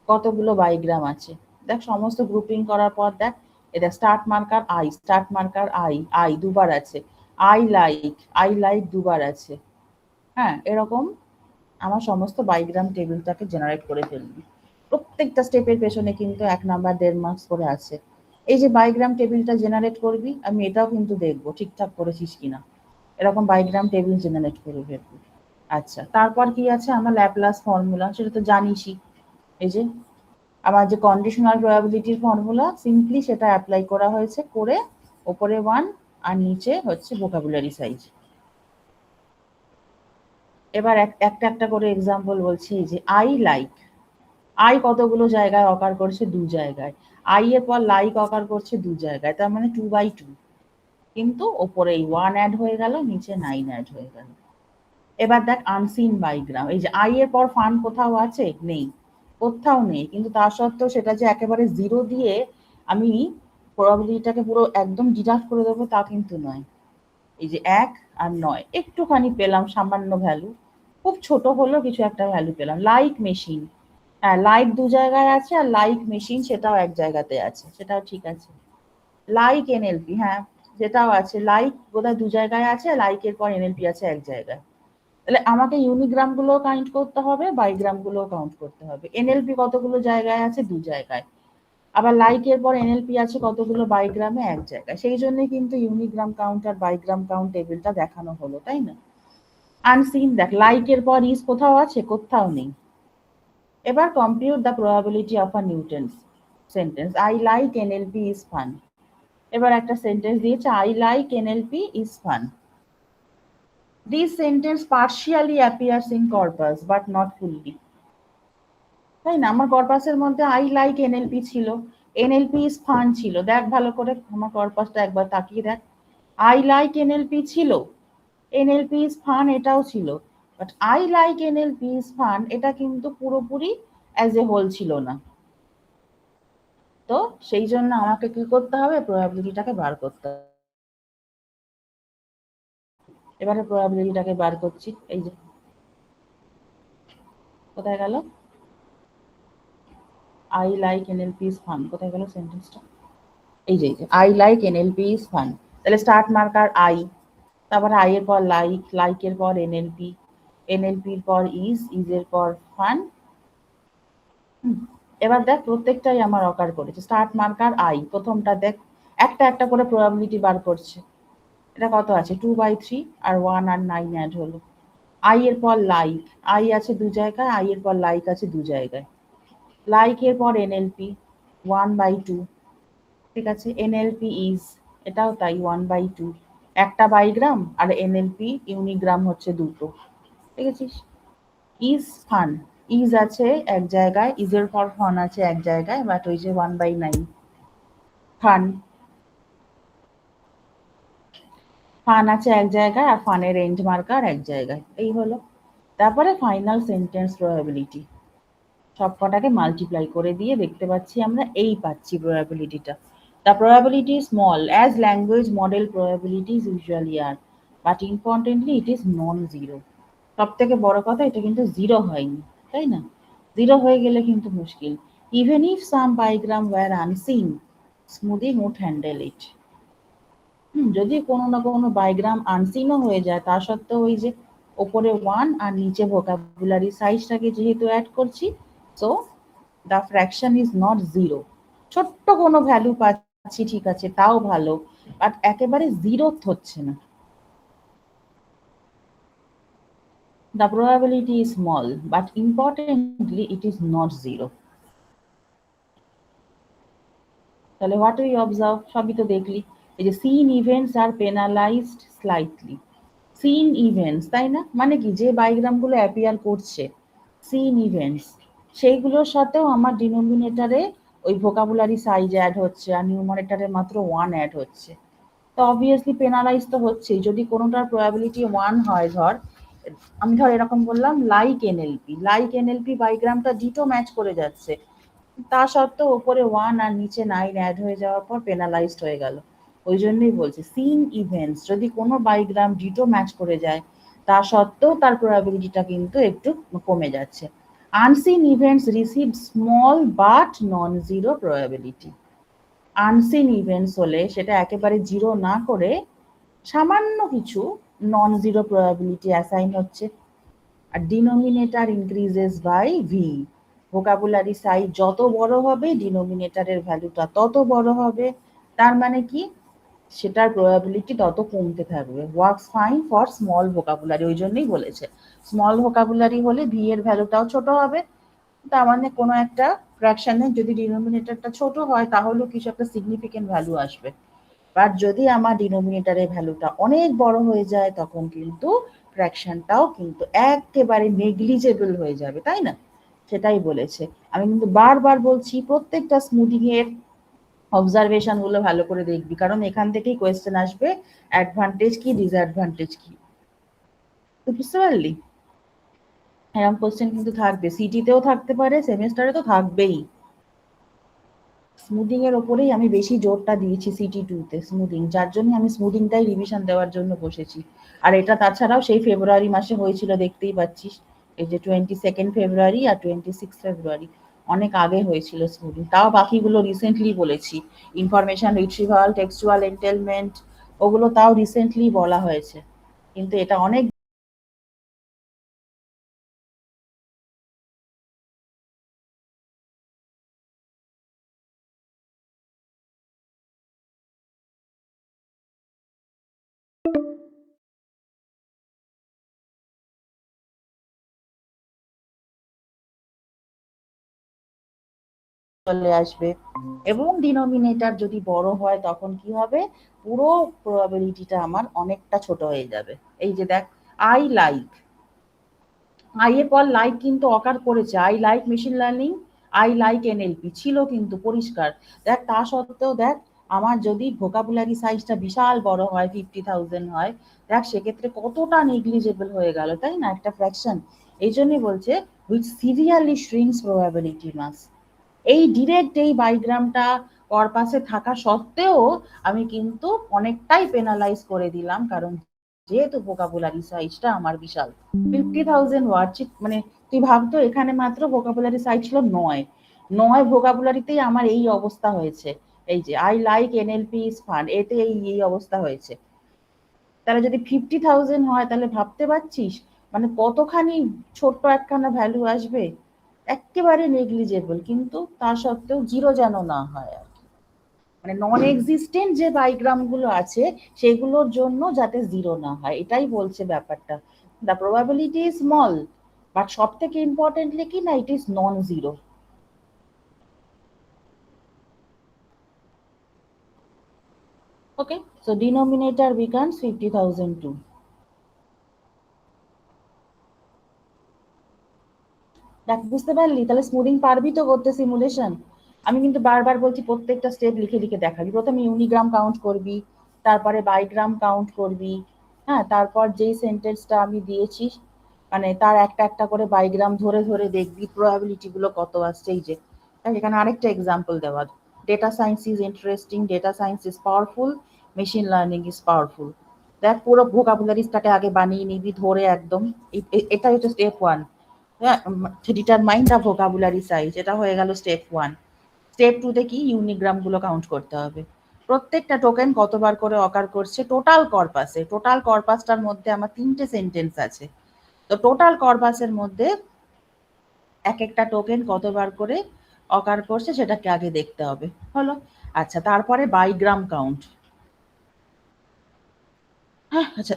কতগুলো বায়োগ্রাম আছে। দেখ সমস্ত গ্রুপিং করার পর দেখ, এটা start marker I, start marker I, I দুবার আছে। আই লাইক, আই লাইক দুবার আছে। হ্যাঁ, এরকম আমার সমস্ত বায়োগ্রাম টেবিলটাকে জেনারেট করে ফেলবি। প্রত্যেকটা স্টেপের পেছনে কিন্তু 1 নাম্বার 1.5 মার্কস করে আছে। এই যে বায়োগ্রাম টেবিলটা জেনারেট করবি, আমি এটাও কিন্তু দেখবো ঠিকঠাক করেছিস কিনা। এরকম বায়োগ্রাম টেবিল জেনারেট করে ফেলবি। আচ্ছা, তারপর কি আছে আমার ল্যাপলাস ফর্মুলা, সেটা তো জানিসই। এই যে আমার যে কন্ডিশনাল প্রবাবিলিটির ফর্মুলা, সিম্পলি সেটা অ্যাপ্লাই করা হয়েছে, করে ওপরে 1 আর নিচে হচ্ছে ভোকাবুলারি সাইজ। এবার একটা একটা করে এক্সাম্পল বলছি। যে আই লাইক, আই কতগুলো জায়গায় অকার করছে? 2 জায়গায়। আই এর পর লাইক অকার করছে 2 জায়গায়, তার মানে 2/2, কিন্তু ওপরে এই 1 অ্যাড হয়ে গেল, নিচে 9 অ্যাড হয়ে গেল। এবার দেখ আনসিন বায়োগ্রাম, এই যে আই এর পর ফান কোথাও আছে? নেই, কোথাও নেই, কিন্তু তা সত্ত্বেও সেটা যে একেবারে জিরো দিয়ে আমি প্রবাবিলিটিটাকে পুরো একদম ডিডাক্ট করে দেবো তা কিন্তু নয়। এই যে 1 আর 9 একটুখানি পেলাম, সামান্য ভ্যালু, খুব ছোট হলো কিছু একটা ভ্যালু পেলাম। লাইক মেশিন, হ্যাঁ লাইক 2 জায়গায় আছে, আর লাইক মেশিন সেটাও এক জায়গাতে আছে, সেটাও ঠিক আছে। লাইক এনএলপি, হ্যাঁ সেটাও আছে, লাইক বোধহয় 2 জায়গায় আছে, লাইকের পর এনএলপি আছে এক জায়গায়। তাহলে আমাকে ইউনিগ্রাম গুলো কাউন্ট করতে হবে, বাইগ্রাম গুলো কাউন্ট করতে হবে। এনএলপি কতগুলো জায়গায় আছে? 2 জায়গায়। আবার লাইকের পর এনএলপি আছে কতগুলো? বাইগ্রামে এক জায়গায়। সেই জন্য কিন্তু ইউনিগ্রাম কাউন্ট আর বাইগ্রাম কাউন্ট টেবিলটা দেখানো হলো, তাই না? আনসিন, দেখ লাইকের পর ইজ কোথাও আছে? কোথাও নেই। এবার compute the probability of a নিউটেন্স sentence, I like NLP is fun. এবার একটা সেন্টেন্স দিয়েছে, I like NLP is fun. This sentence partially appears in corpus but not fully, তাই না? আমার কর্পাসের মধ্যে আই লাইক এনএলপি ছিল, এনএলপি ইজ ফান ছিল। দেখ ভালো করে আমার কর্পাসটা একবার তাকিয়ে দেখ, আই লাইক এনএলপি ছিল, এনএলপি ইজ ফান এটাও ছিল, but I like NLP is fun এটা কিন্তু পুরোপুরি অ্যাজ এ হোল ছিল না। তো সেই জন্য আমাকে কি করতে হবে? প্রবাবিলিটিটাকে বার করতে হবে। এবারে প্রবাবিলিটিটাকে বার করছি। এই যে কোথায় গেল? I like NLP is fun, কোথায় গেল সেন্টেন্সটা? এই যে I like NLP is fun. তাহলে স্টার্ট মার্কার আই, তারপরে আই এর পর লাইক, লাইকের পর এনএলপি, এনএলপির পর ইজের পর ফান। এবার দেখ প্রত্যেকটাই আমার অকার করেছে। স্টার্ট মার্কার আই, প্রথমটা দেখ একটা একটা করে প্রবাবিলিটি বার করছে। এটা কত আছে 2/3 আর 1 আর 9 অ্যাড হলো। আই এর পর লাইক, আই আছে দু জায়গায়, আই এর পর লাইক আছে দু জায়গায়। লাইক এর পর এনএলপি 1/2, ঠিক আছে। এনএলপি এটাও তাই 1/2, একটা বাইগ্রাম আর এনএলপি ইউনিগ্রাম হচ্ছে দুটো, ঠিক আছে। ফান, আছে এক জায়গায়, এর পর ফান আছে এক জায়গায়, বাট ওই যে 1/9 ফান, ফান আছে এক জায়গায় আর ফানের রেঞ্জ মার্কার এক জায়গায়, এই হলো। তারপরে ফাইনাল সেন্টেন্স প্রবাবিলিটি, সবকটাকে মাল্টিপ্লাই করে দিয়ে দেখতে পাচ্ছি আমরা এই পাচ্ছি প্রবাবিলিটিটা। The probability small as language model probabilities usually are, but importantly it is non zero. সব থেকে বড় কথা এটা কিন্তু জিরো হয়নি, তাই না? জিরো হয়ে গেলে কিন্তু মুশকিল। Even if some bigram were unseen, smoothing would handle it. যদি কোনো না কোনো বায়োগ্রাম আনসিনও হয়ে যায়, তা সত্ত্বেও ওই যে ওপরে 1 আর নিচে ভোকাবুলারি সাইজটাকে যেহেতু অ্যাড করছি, so the fraction is not zero. ছোট্ট কোনো ভ্যালু পাচ্ছি, ঠিক আছে, তাও ভালো, বাট একেবারে জিরো হচ্ছে না। The probability is small, but importantly, it is not zero. তাহলে হোয়াট উই অবজার্ভ, সবই তো দেখলি। এই যে সিন ইভেন্টস আর পেনালাইজড স্লাইটলি। সিন ইভেন্টস, তাই না? মানে কি, যে বায়োগ্রামগুলো অ্যাপিয়ার করছে সিন ইভেন্টস, সেইগুলোর সাথেও আমার ডিনোমিনেটারে ওই ভোকাবুলারি সাইজ অ্যাড হচ্ছে আর নিউমারেটারে মাত্র 1 অ্যাড হচ্ছে। তো অবভিয়াসলি পেনালাইজ তো হচ্ছেই। যদি কোনোটার প্রবাবিলিটি 1 হয়, ধর আমি এরকম বললাম লাইক এনএলপি, লাইক এনএলপি বায়োগ্রামটা ডিটো ম্যাচ করে যাচ্ছে, তা সত্ত্বেও ওপরে 1 আর নিচে 9 অ্যাড হয়ে যাওয়ার পর পেনালাইজড হয়ে গেল। ওই জন্যই বলছি সিন ইভেন্টস, যদি কোনো বায়োগ্রাম ডিটো ম্যাচ করে যায়, তা সত্ত্বেও তার প্রবাবিলিটিটা কিন্তু একটু কমে যাচ্ছে। Unseen events receive small but non zero probability. Unseen events হলে সেটা একেবারে জিরো না করে সামান্য কিছু নন জিরো প্রবাবিলিটি অ্যাসাইন হচ্ছে। আর denominator increases by V, vocabulary size যত বড় হবে ডিনোমিনেটরের ভ্যালুটা তত বড় হবে। তার মানে কি, সেটার প্রবাবিলিটি তত কমতে থাকবে। Works fine for small vocabulary, ওই জন্যই বলেছে স্মল ভোকাবুলারি হলে ভি এর ভ্যালুটাও ছোট হবে। তার মানে কোনো একটা ফ্র্যাকশনের যদি ডিনোমিনেটরটা ছোট হয়, তাহলেও কিছু একটা সিগনিফিকেন্ট ভ্যালু আসবে। বাট যদি আমার ডিনোমিনেটরের ভ্যালুটা অনেক বড় হয়ে যায়, তখন কিন্তু ফ্র্যাকশনটাও কিন্তু একেবারে নেগলিজেবল হয়ে যাবে, তাই না? সেটাই বলেছে। আমি কিন্তু বারবার বলছি প্রত্যেকটা স্মুদিং এর অবজারভেশন গুলো ভালো করে দেখবি, কারণ এখান থেকেই কোয়েশ্চেন আসবে অ্যাডভান্টেজ কি ডিসঅ্যাডভান্টেজ কি। তো বুঝতে পারলি? এরকম কোয়েশ্চেন কিন্তু থাকবে, সিটিতেও থাকতে পারে, সেমিস্টারে তো থাকবেই। স্মুদিং এর ওপরেই আমি বেশি জোরটা দিয়েছি সিটি 2 তে, স্মুদিং, যার জন্য আমি স্মুদিংটাই রিভিশন দেওয়ার জন্য বসেছি। আর এটা তাছাড়াও সেই ফেব্রুয়ারি মাসে হয়েছিল, দেখতেই পাচ্ছিস, এই যে 22 ফেব্রুয়ারি আর 26 ফেব্রুয়ারি, অনেক আগে হয়েছিল স্মুদিং। তাও বাকিগুলো রিসেন্টলি বলেছি, ইনফরমেশন রিট্রিভাল, টেক্সচুয়াল এন্টেলমেন্ট, ওগুলো তাও রিসেন্টলি বলা হয়েছে, কিন্তু এটা অনেক চলে আসবে। এবং ডিনোমিনেটর যদি বড় হয়, তখন কি হবে, পুরো প্রবাবিলিটিটা আমার অনেকটা ছোট হয়ে যাবে। এই যে দেখ, আই লাইক, আই এর পর লাইক কিন্তু অকার করেছে, I like machine learning, I like NLP ছিল কিন্তু পরিষ্কার। দেখ তা সত্ত্বেও দেখ, আমার যদি ভোকাবুলারি সাইজটা বিশাল বড় হয়, 50,000 হয়, দেখ সেক্ষেত্রে কতটা নেগলিজেবল হয়ে গেল, তাই না, একটা ফ্র্যাকশন। এই জন্যই বলছে উইথ সিরিয়ালি শ্রিঙ্কস প্রবাবিলিটি মাস। এই ডিরেক্ট এই বায়োগ্রামটা কর্পাসে থাকা সত্ত্বেও আমি কিন্তু অনেকটাই পেনালাইজ করে দিলাম, কারণ যেহেতু ভোকাবুলারি সাইজটা আমার বিশাল 50,000 ওয়ার্ড, মানে তুই ভাবতো এখানে মাত্র ভোকাবুলারি সাইজ ছিল 9, 9 ভোকাবুলারিতেই আমার এই অবস্থা হয়েছে। এই যে I like NLP is fun, এতে এই অবস্থা হয়েছে। তাহলে যদি 50,000 হয় তাহলে ভাবতে পারছিস মানে কতখানি ছোট্ট একখানা ভ্যালু আসবে, একেবারে নেগলিজেবল, কিন্তু তা সত্ত্বেও জিরো যেন না হয় আর কি। মানে নন এক্সিস্টেন্ট যে বাইগ্রাম গুলো আছে সেগুলোর জন্য যাতে জিরো না হয়, এটাই বলছে ব্যাপারটা। The probability is small, but সব থেকে ইম্পর্টেন্টলি কি না, ইট is non zero. Okay, so denominator becomes 50,002। দেখ বুঝতে পারলি, তাহলে স্মুদিং পারবি তো করতে সিমুলেশন? আমি কিন্তু বারবার বলছি প্রত্যেকটা স্টেপ লিখে লিখে দেখাবি। প্রথমে ইউনিগ্রাম কাউন্ট করবি, তারপরে বাইগ্রাম কাউন্ট করবি, হ্যাঁ, তারপর যেই সেন্টেন্সটা আমি দিয়েছি মানে তার একটা একটা করে বাইগ্রাম ধরে ধরে দেখবি প্রবাবিলিটি গুলো কত আসছে। এই যে এখানে আরেকটা এক্সাম্পল দেওয়া, data science is interesting, data science is powerful, machine learning is powerful. দেখ পুরো ভোকাবুলারিজটাকে আগে বানিয়ে নিবি ধরে একদম। এটা হচ্ছে স্টেপ ওয়ান। হ্যাঁ, ডিটারমাইন দ্য ভোকাবুলারি সাইজ, এটা হয়ে গেল স্টেপ ওয়ান। স্টেপ টু তে কি, ইউনিগ্রাম গুলো কাউন্ট করতে হবে, প্রত্যেকটা টোকেন কতবার করে অকার করছে টোটাল কর্পাসে। টোটাল কর্পাসটার মধ্যে আমার 3টে সেন্টেন্স আছে, তো টোটাল কর্পাসের মধ্যে এক একটা টোকেন কতবার করে অকার করছে সেটাকে আগে দেখতে হবে। হলো। আচ্ছা, তারপরে বাইগ্রাম কাউন্ট। হ্যাঁ, আচ্ছা,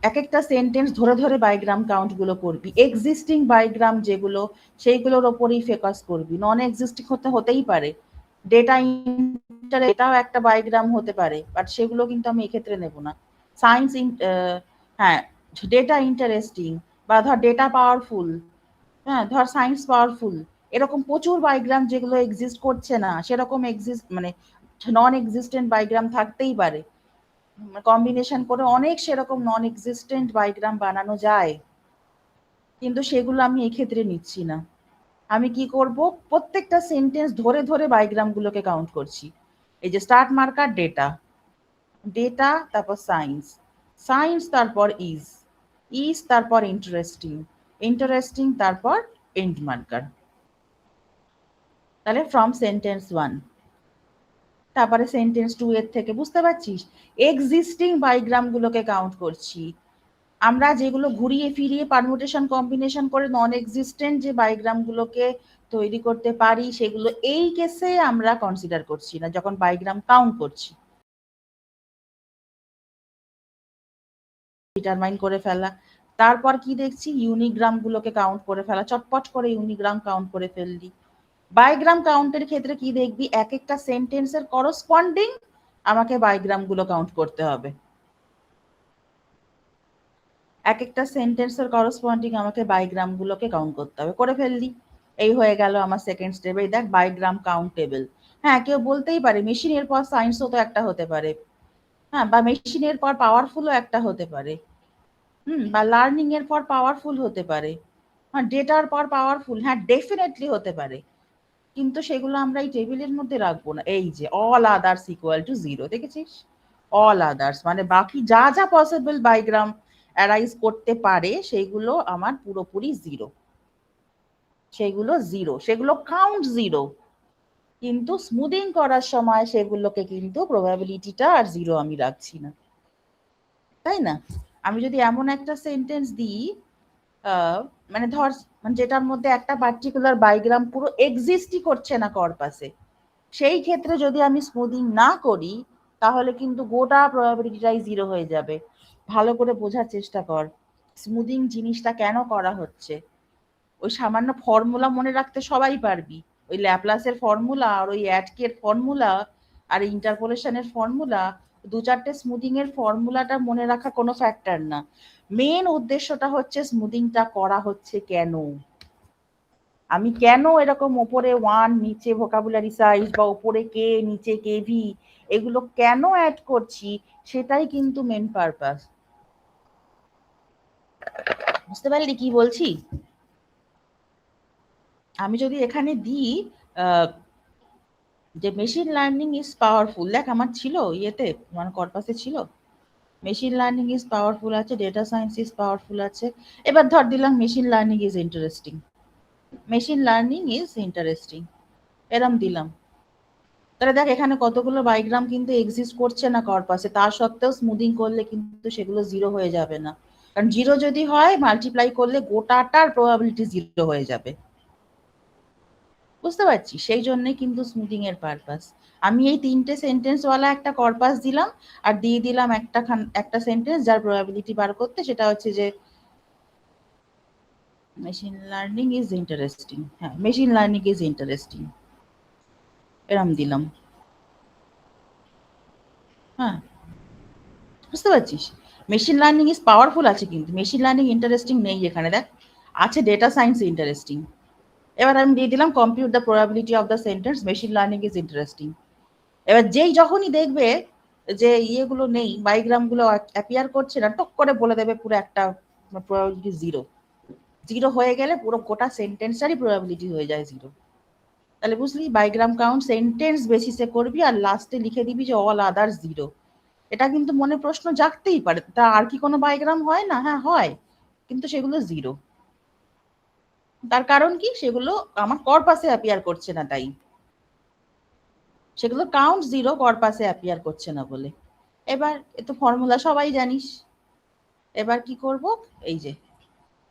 এক একটা সেন্টেন্স ধরে ধরে বাইগ্রাম কাউন্ট গুলো করবি। এক্সিস্টিং বাইগ্রাম যেগুলো সেইগুলোর ওপরেই ফোকাস করবি, নন এক্সিস্টিং হতেই পারে। ডেটা এটাও একটা বাইগ্রাম হতে পারে, বাট সেগুলো কিন্তু আমি এক্ষেত্রে নেব না। সায়েন্স হ্যাঁ, ডেটা ইন্টারেস্টিং, বা ধর ডেটা পাওয়ারফুল, হ্যাঁ ধর সায়েন্স পাওয়ারফুল, এরকম প্রচুর বাইগ্রাম যেগুলো এক্সিস্ট করছে না সেরকম এক্সিস্ট মানে নন এক্সিস্টেন্ট বাইগ্রাম থাকতেই পারে। কম্বিনেশন করে অনেক সেরকম নন এক্সিস্টেন্ট বায়োগ্রাম বানানো যায়, কিন্তু সেগুলো আমি এক্ষেত্রে নিচ্ছি না। আমি কি করব, প্রত্যেকটা সেন্টেন্স ধরে ধরে বায়োগ্রাম গুলোকে কাউন্ট করছি। এই যে স্টার্ট মার্কার ডেটা, ডেটা তারপর সায়েন্স, সায়েন্স তারপর ইজ, ইজ তারপর ইন্টারেস্টিং, ইন্টারেস্টিং তারপর এন্ড মার্কার। তাহলে ফ্রম সেন্টেন্স ওয়ান, তারপরে সেন্টেন্স টু এর থেকে বুঝতে পারছিস এক্সিস্টিং বায়োগ্রাম গুলোকে কাউন্ট করছি। আমরা যেগুলো ঘুরিয়ে ফিরিয়ে পারমুটেশন কম্বিনেশন করে নন এক্সিস্টেন্ট যে বায়োগ্রাম গুলোকে তৈরি করতে পারি সেগুলো এই কেসে আমরা কনসিডার করছি না যখন বায়োগ্রাম কাউন্ট করছি। ডিটারমাইন করে ফেলা, তারপর কি দেখছি ইউনিগ্রাম গুলোকে কাউন্ট করে ফেলা, চটপট করে ইউনিগ্রাম কাউন্ট করে ফেললি। বায়োগ্রাম কাউন্টের ক্ষেত্রে কি দেখবি, এক একটা সেন্টেন্সের করসপন্ডিং আমাকে বায়োগ্রাম গুলো কাউন্ট করতে হবে, এক একটা সেন্টেন্সের করসপন্ডিং আমাকে বায়োগ্রাম গুলোকে কাউন্ট করতে হবে, করে ফেললি। এই হয়ে গেল আমার সেকেন্ড স্টেপ। এই দেখ বায়োগ্রাম কাউন্টেবল। হ্যাঁ, কেউ বলতেই পারে মেশিনের পর সায়েন্সও তো একটা হতে পারে, হ্যাঁ, বা মেশিনের পর পাওয়ারফুলও একটা হতে পারে, বা লার্নিং এর পর পাওয়ারফুল হতে পারে, হ্যাঁ, ডেটার পর পাওয়ারফুল, হ্যাঁ ডেফিনেটলি হতে পারে, কিন্তু সেগুলো আমরা এই টেবিলের মধ্যে রাখবো না। এই যে all others equal to zero, দেখেছিস? অল আদার্স মানে বাকি যা যা পসিবল বায়োগ্রাম অ্যারাইজ করতে পারে সেইগুলো আমার পুরোপুরি জিরো, সেগুলো জিরো, সেগুলো কাউন্ট জিরো, কিন্তু স্মুদিং করার সময় সেগুলোকে কিন্তু প্রবাবিলিটিটা আর জিরো আমি রাখছি না, তাই না? আমি যদি এমন একটা সেন্টেন্স দিই মানে ধর মানে যেটার মধ্যে একটা পার্টিকুলার বায়োগ্রাম পুরো এক্সিস্টই করছে না কর্পাসে, সেই ক্ষেত্রে যদি আমি স্মুদিং না করি তাহলে কিন্তু গোটা প্রবাবিলিটিটাই জিরো হয়ে যাবে। ভালো করে বোঝার চেষ্টা কর স্মুদিং জিনিসটা কেন করা হচ্ছে। ওই সামান্য ফর্মুলা মনে রাখতে সবাই পারবি, ওই ল্যাপ্লাসের ফর্মুলা আর ওই অ্যাটকের ফর্মুলা আর ইন্টারপোলেশনের ফর্মুলা, দু চারটে স্মুদিং এর ফর্মুলাটা মনে রাখা কোনো ফ্যাক্টর না। মেন উদ্দেশ্যটা হচ্ছে স্মুদিংটা করা হচ্ছে কেন, আমি কেন এরকম ওপরে ওয়ান নিচে ভোকাবুলারি সাইজ বা ওপরে কে নিচে কেভি এগুলো কেন অ্যাড করছি, সেটাই কিন্তু মেন পারপাস। বুঝতে পারলি কি বলছি? আমি যদি এখানে দিই যে মেশিন লার্নিং ইজ পাওয়ারফুল, দেখ আমার ছিল ইয়েতে মানে কর্পাসে ছিল মেশিন লার্নিং ইজ পাওয়ারফুল আছে, ডেটা সায়েন্স ইজ পাওয়ারফুল আছে, এবার ধর দিলাম machine learning is interesting, machine learning is interesting, এরম দিলাম, তাহলে দেখ এখানে কতগুলো বাইগ্রাম কিন্তু এক্সিস্ট করছে না কর্পাসে, তার সত্ত্বেও স্মুদিং করলে কিন্তু সেগুলো জিরো হয়ে যাবে না, কারণ জিরো যদি হয় মাল্টিপ্লাই করলে গোটাটার প্রবাবিলিটি জিরো হয়ে যাবে। বুঝতে পারছি, সেই জন্যই কিন্তু স্মুদিং এর পারপাস। আমি এই 3টে সেন্টেন্সওয়ালা একটা কর্পাস দিলাম, আর দিয়ে দিলাম একটা সেন্টেন্স যার প্রবাবিলিটি বার করতে, সেটা হচ্ছে যে মেশিন লার্নিং ইজ ইন্টারেস্টিং। হ্যাঁ, মেশিন লার্নিং ইজ ইন্টারেস্টিং, এরম দিলাম। হ্যাঁ, বুঝতে পারছিস, মেশিন লার্নিং ইজ পাওয়ারফুল আছে, কিন্তু মেশিন লার্নিং ইন্টারেস্টিং নেই এখানে, দেখ আছে ডেটা সায়েন্স ইন্টারেস্টিং। এবার আমি দিয়ে দিলাম compute the probability of the sentence machine learning is interesting. এবার যেই যখনই দেখবে যে ইয়েগুলো নেই, বায়োগ্রাম গুলো অ্যাপিয়ার করছে না, টক করে বলে দেবে পুরো একটা প্রবাবিলিটি জিরো। জিরো হয়ে গেলে পুরো গোটা সেন্টেন্সটারই প্রবাবিলিটি হয়ে যায় জিরো। তাহলে বুঝলি, বায়োগ্রাম কাউন্ট সেন্টেন্স বেসিসে করবি, আর লাস্টে লিখে দিবি যে অল আদার্স জিরো। এটা কিন্তু মনে প্রশ্ন জাগতেই পারে, তা আর কি কোনো বায়োগ্রাম হয় না? হ্যাঁ হয়, কিন্তু সেগুলো জিরো। তার কারণ কি? সেগুলো আমার কর্পাসে অ্যাপিয়ার করছে না, তাই সেগুলো কাউন্ট জিরো, কর্পাসে অ্যাপিয়ার করছে না বলে। এবার এ তো ফর্মুলা সবাই জানিস। এবার কি করব, এই যে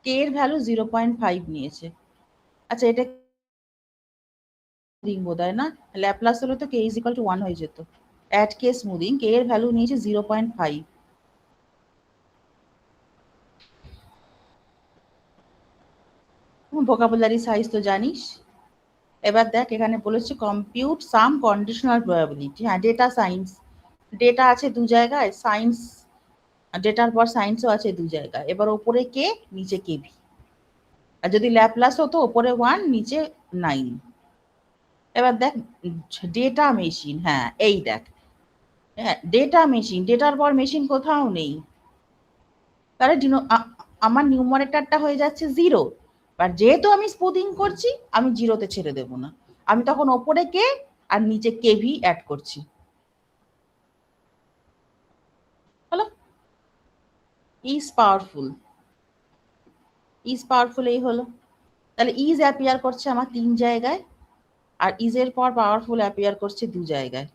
কে এর ভ্যালু 0.5 নিয়েছে। আচ্ছা, এটা বোধ হয় না, ল্যাপ্লাস হলে তো কে ইজ ইকুয়াল টু 1 হয়ে যেত। অ্যাট কে স্মুদিং, কে এর ভ্যালু নিয়েছে 0.5। ভোকাবুলারি সাইজ তো জানিস। এবার দেখ এখানে বলেছে কম্পিউট সাম কন্ডিশনাল প্রবাবিলিটি। হ্যাঁ, ডেটা সায়েন্স, ডেটা আছে দু জায়গায়, সায়েন্স ডেটার পর সায়েন্সও আছে দু জায়গায়। এবার ওপরে কে, নিচে কেভি। আর যদি ল্যাপ্লাস হতো ওপরে 1 নিচে 9। এবার দেখ ডেটা মেশিন, হ্যাঁ এই দেখ, হ্যাঁ ডেটা মেশিন, ডেটার পর মেশিন কোথাও নেই, তাহলে আমার নিউমারেটরটা হয়ে যাচ্ছে জিরো। আর যেহেতু আমি স্মুদিং করছি, আমি জিরোতে ছেড়ে দেব না, আমি তখন ওপরে কে আর নিচে কেভি অ্যাড করছি। হলো, ইজ পাওয়ারফুল, ইজ পাওয়ারফুল এই হলো। তাহলে ইজ অ্যাপিয়ার করছে আমার 3 জায়গায়, আর ইজের পর পাওয়ারফুল অ্যাপিয়ার করছে 2 জায়গায়,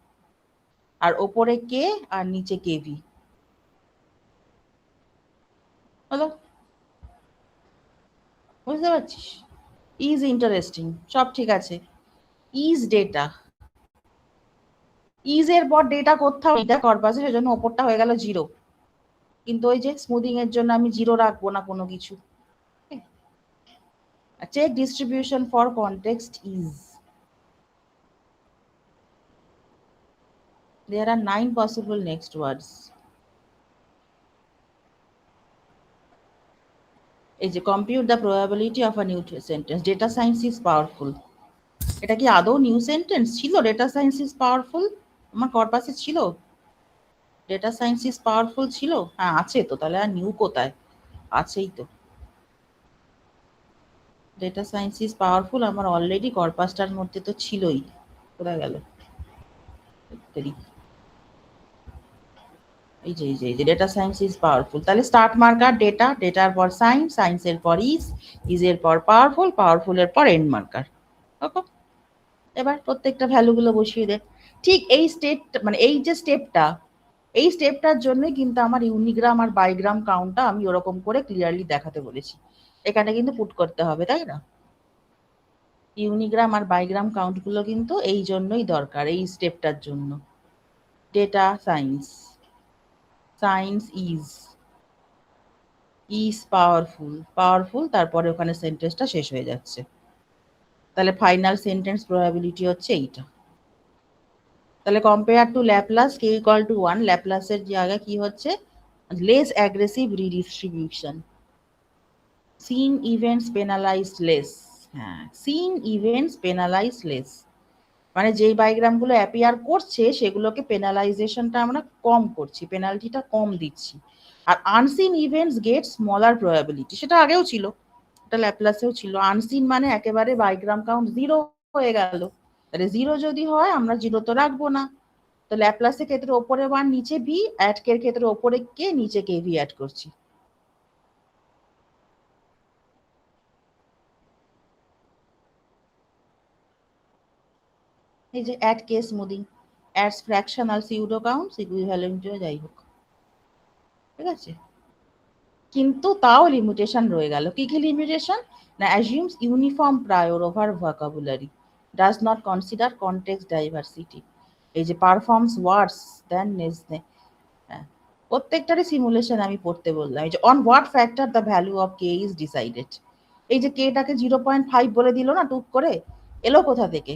আর ওপরে কে আর নিচে কেভি। হলো, বুঝতে পারছিস? ইজ ইন্টারেস্টিং, সব ঠিক আছে। ইজ ডেটা, ইজ এর পর ডেটা কোথাও এটা কর্পাসে, সেজন্য ওপরটা হয়ে গেল জিরো। কিন্তু ওই যে স্মুদিং এর জন্য আমি জিরো রাখবো না কোনো কিছু। Check distribution for context is, there are 9 possible next words. এই যে compute the probability of a new sentence, data science is powerful. এটা কি আদৌ নিউ সেন্টেন্স ছিল? ডেটা সায়েন্স ইজ পাওয়ারফুল আমার কর্পাসে ছিল? ডেটা সায়েন্স ইজ পাওয়ারফুল ছিল? হ্যাঁ আছে তো, তাহলে আর নিউ কোথায়? আছেই তো, ডেটা সায়েন্স ইজ পাওয়ারফুল আমার অলরেডি কর্পাসটার মধ্যে তো ছিলই। কোথায় গেল? এই যে ডেটা সায়েন্স ইজ পাওয়ারফুল, তাহলে স্টার্ট মার্কার ডেটা, ডেটার পর সায়েন্স, সায়েন্সের পর ইজের পর পাওয়ারফুল, পাওয়ারফুলের পর এন্ড মার্কার। ওকে, এবার প্রত্যেকটা ভ্যালুগুলো বসিয়ে দে। ঠিক এই স্টেপ, মানে এই যে স্টেপটা, এই স্টেপটার জন্য কিন্তু আমার ইউনিগ্রাম আর বাইগ্রাম কাউন্টটা আমি ওরকম করে ক্লিয়ারলি দেখাতে বলেছি। এখানে কিন্তু পুট করতে হবে, তাই না? ইউনিগ্রাম আর বাইগ্রাম কাউন্টগুলো কিন্তু এই জন্যই দরকার, এই স্টেপটার জন্য। Data science, science is powerful, powerful, তারপরে ওখানে সেন্টেন্সটা শেষ হয়ে যাচ্ছে। তাহলে ফাইনাল সেন্টেন্স প্রবাবিলিটি হচ্ছে এইটা। তাহলে compare to Laplace k equal to 1, ল্যাপ্লাসের জায়গায় কি হচ্ছে? Less aggressive redistribution, seen events penalized less. হ্যাঁ, সিন ইভেন্টস পেনালাইজড লেস, মানে যেই বায়োগ্রামগুলো অ্যাপিয়ার করছে সেগুলোকে পেনালাইজেশনটা আমরা কম করছি, পেনাল্টিটা কম দিচ্ছি। আর unseen events get smaller probability, সেটা আগেও ছিল, এটা ল্যাপ্লাসেও ছিল। আনসিন মানে একেবারে বায়োগ্রাম কাউন্ট জিরো হয়ে গেল, তাহলে জিরো যদি হয় আমরা জিরো তো রাখবো না। তো ল্যাপ্লাসের ক্ষেত্রে ওপরে 1 নিচে ভি, অ্যাডকের ক্ষেত্রে ওপরে কে নিচে কে ভি অ্যাড করছি। এই যে add K smoothing, adds fractional pseudo counts equivalent যাই হোক, ঠিক আছে। কিন্তু তাও লিমিটেশন রয়ে গেল। কি কি লিমিটেশন? না, assumes uniform prior over vocabulary, does not consider context diversity, এই যে পারফর্মস ওয়ার্স দেন নেজনে। হ্যাঁ, প্রত্যেকটারই সিমুলেশন আমি পড়তে বললাম। এই যে on what factor the value of K is decided, এই যে কেটাকে 0.5 বলে দিল না টুক করে, এলো কোথা থেকে?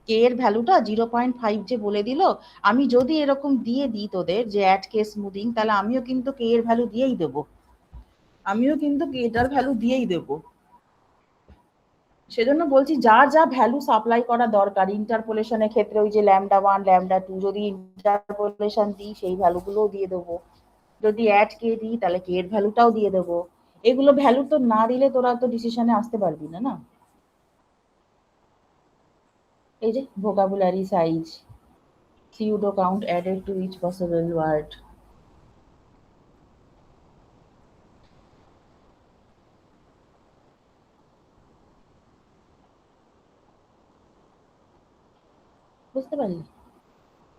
কে এর ভ্যালুটা 0.5 যে বলে দিল, আমি যদি এরকম দিয়ে দিই তোদের যে অ্যাট কে স্মুদিং, তাহলে আমিও কিন্তু কে এর ভ্যালু দিয়েই দেবো, আমিও কিন্তু কেটার ভ্যালু দিয়েই দেবো। সেজন্য বলছি যার যা ভ্যালু সাপ্লাই করা দরকার, ইন্টারপোলেশনের ক্ষেত্রে ওই যে λ1 λ2 যদি ইন্টারপোলেশন দিই সেই ভ্যালুগুলোও দিয়ে দেবো, যদি অ্যাড কে দিই তাহলে কে এর ভ্যালুটাও দিয়ে দেবো। এগুলো ভ্যালু তো না দিলে তোরা তো ডিসিশনে আসতে পারবি না, না। এই যে vocabulary size, pseudo count added to each possible word. বুঝতে পারলি?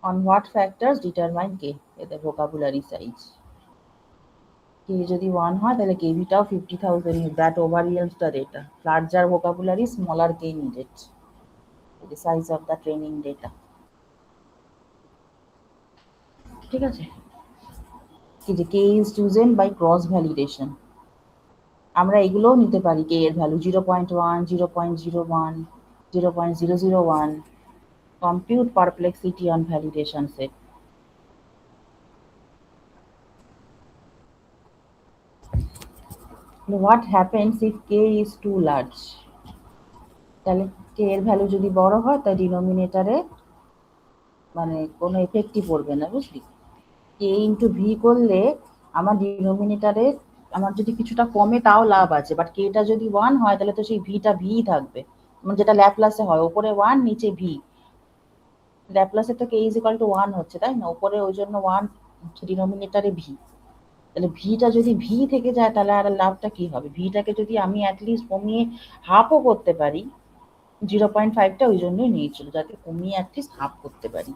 On what factors determine k, এতে vocabulary size। k যদি 1 হয় তাহলে kv-টাও 50,000, that overwhelms the data. Larger vocabulary, smaller k needed. The size of the training data, ঠিক আছে। কি যে k is chosen by cross validation, আমরা এগুলোও নিতে পারি। k এর value 0.1, 0.01, 0.001, compute perplexity on validation set। What happens if k is too large? তাহলে k এর ভ্যালু যদি বড় হয় তাই ডিনোমিনেটরে মানে কোনো এফেক্টই পড়বে না, বুঝলি? k ইন্টু ভি করলে আমার ডিনোমিনেটরে আমার যদি কিছুটা কমে তাও লাভ আছে, বাট কেটা যদি 1 হয় তাহলে তো সেই ভিটা ভি থাকবে, মানে যেটা ল্যাপ্লাসে হয়, ওপরে 1 নিচে ভি। ল্যাপ্লাসে তো k ইজ ইকুয়াল টু 1 হচ্ছে, তাই না? উপরে ওই জন্য 1, ডিনোমিনেটরে ভি। তাহলে ভিটা যদি ভি থেকে যায় তাহলে আর লাভটা কি হবে? ভিটাকে যদি আমি অ্যাটলিস্ট কমিয়ে হাফও করতে পারি, 0.5টা ওই জন্যই নিয়েছিল, যাতে কমিয়ে অ্যাটলিস্ট হাফ করতে পারি।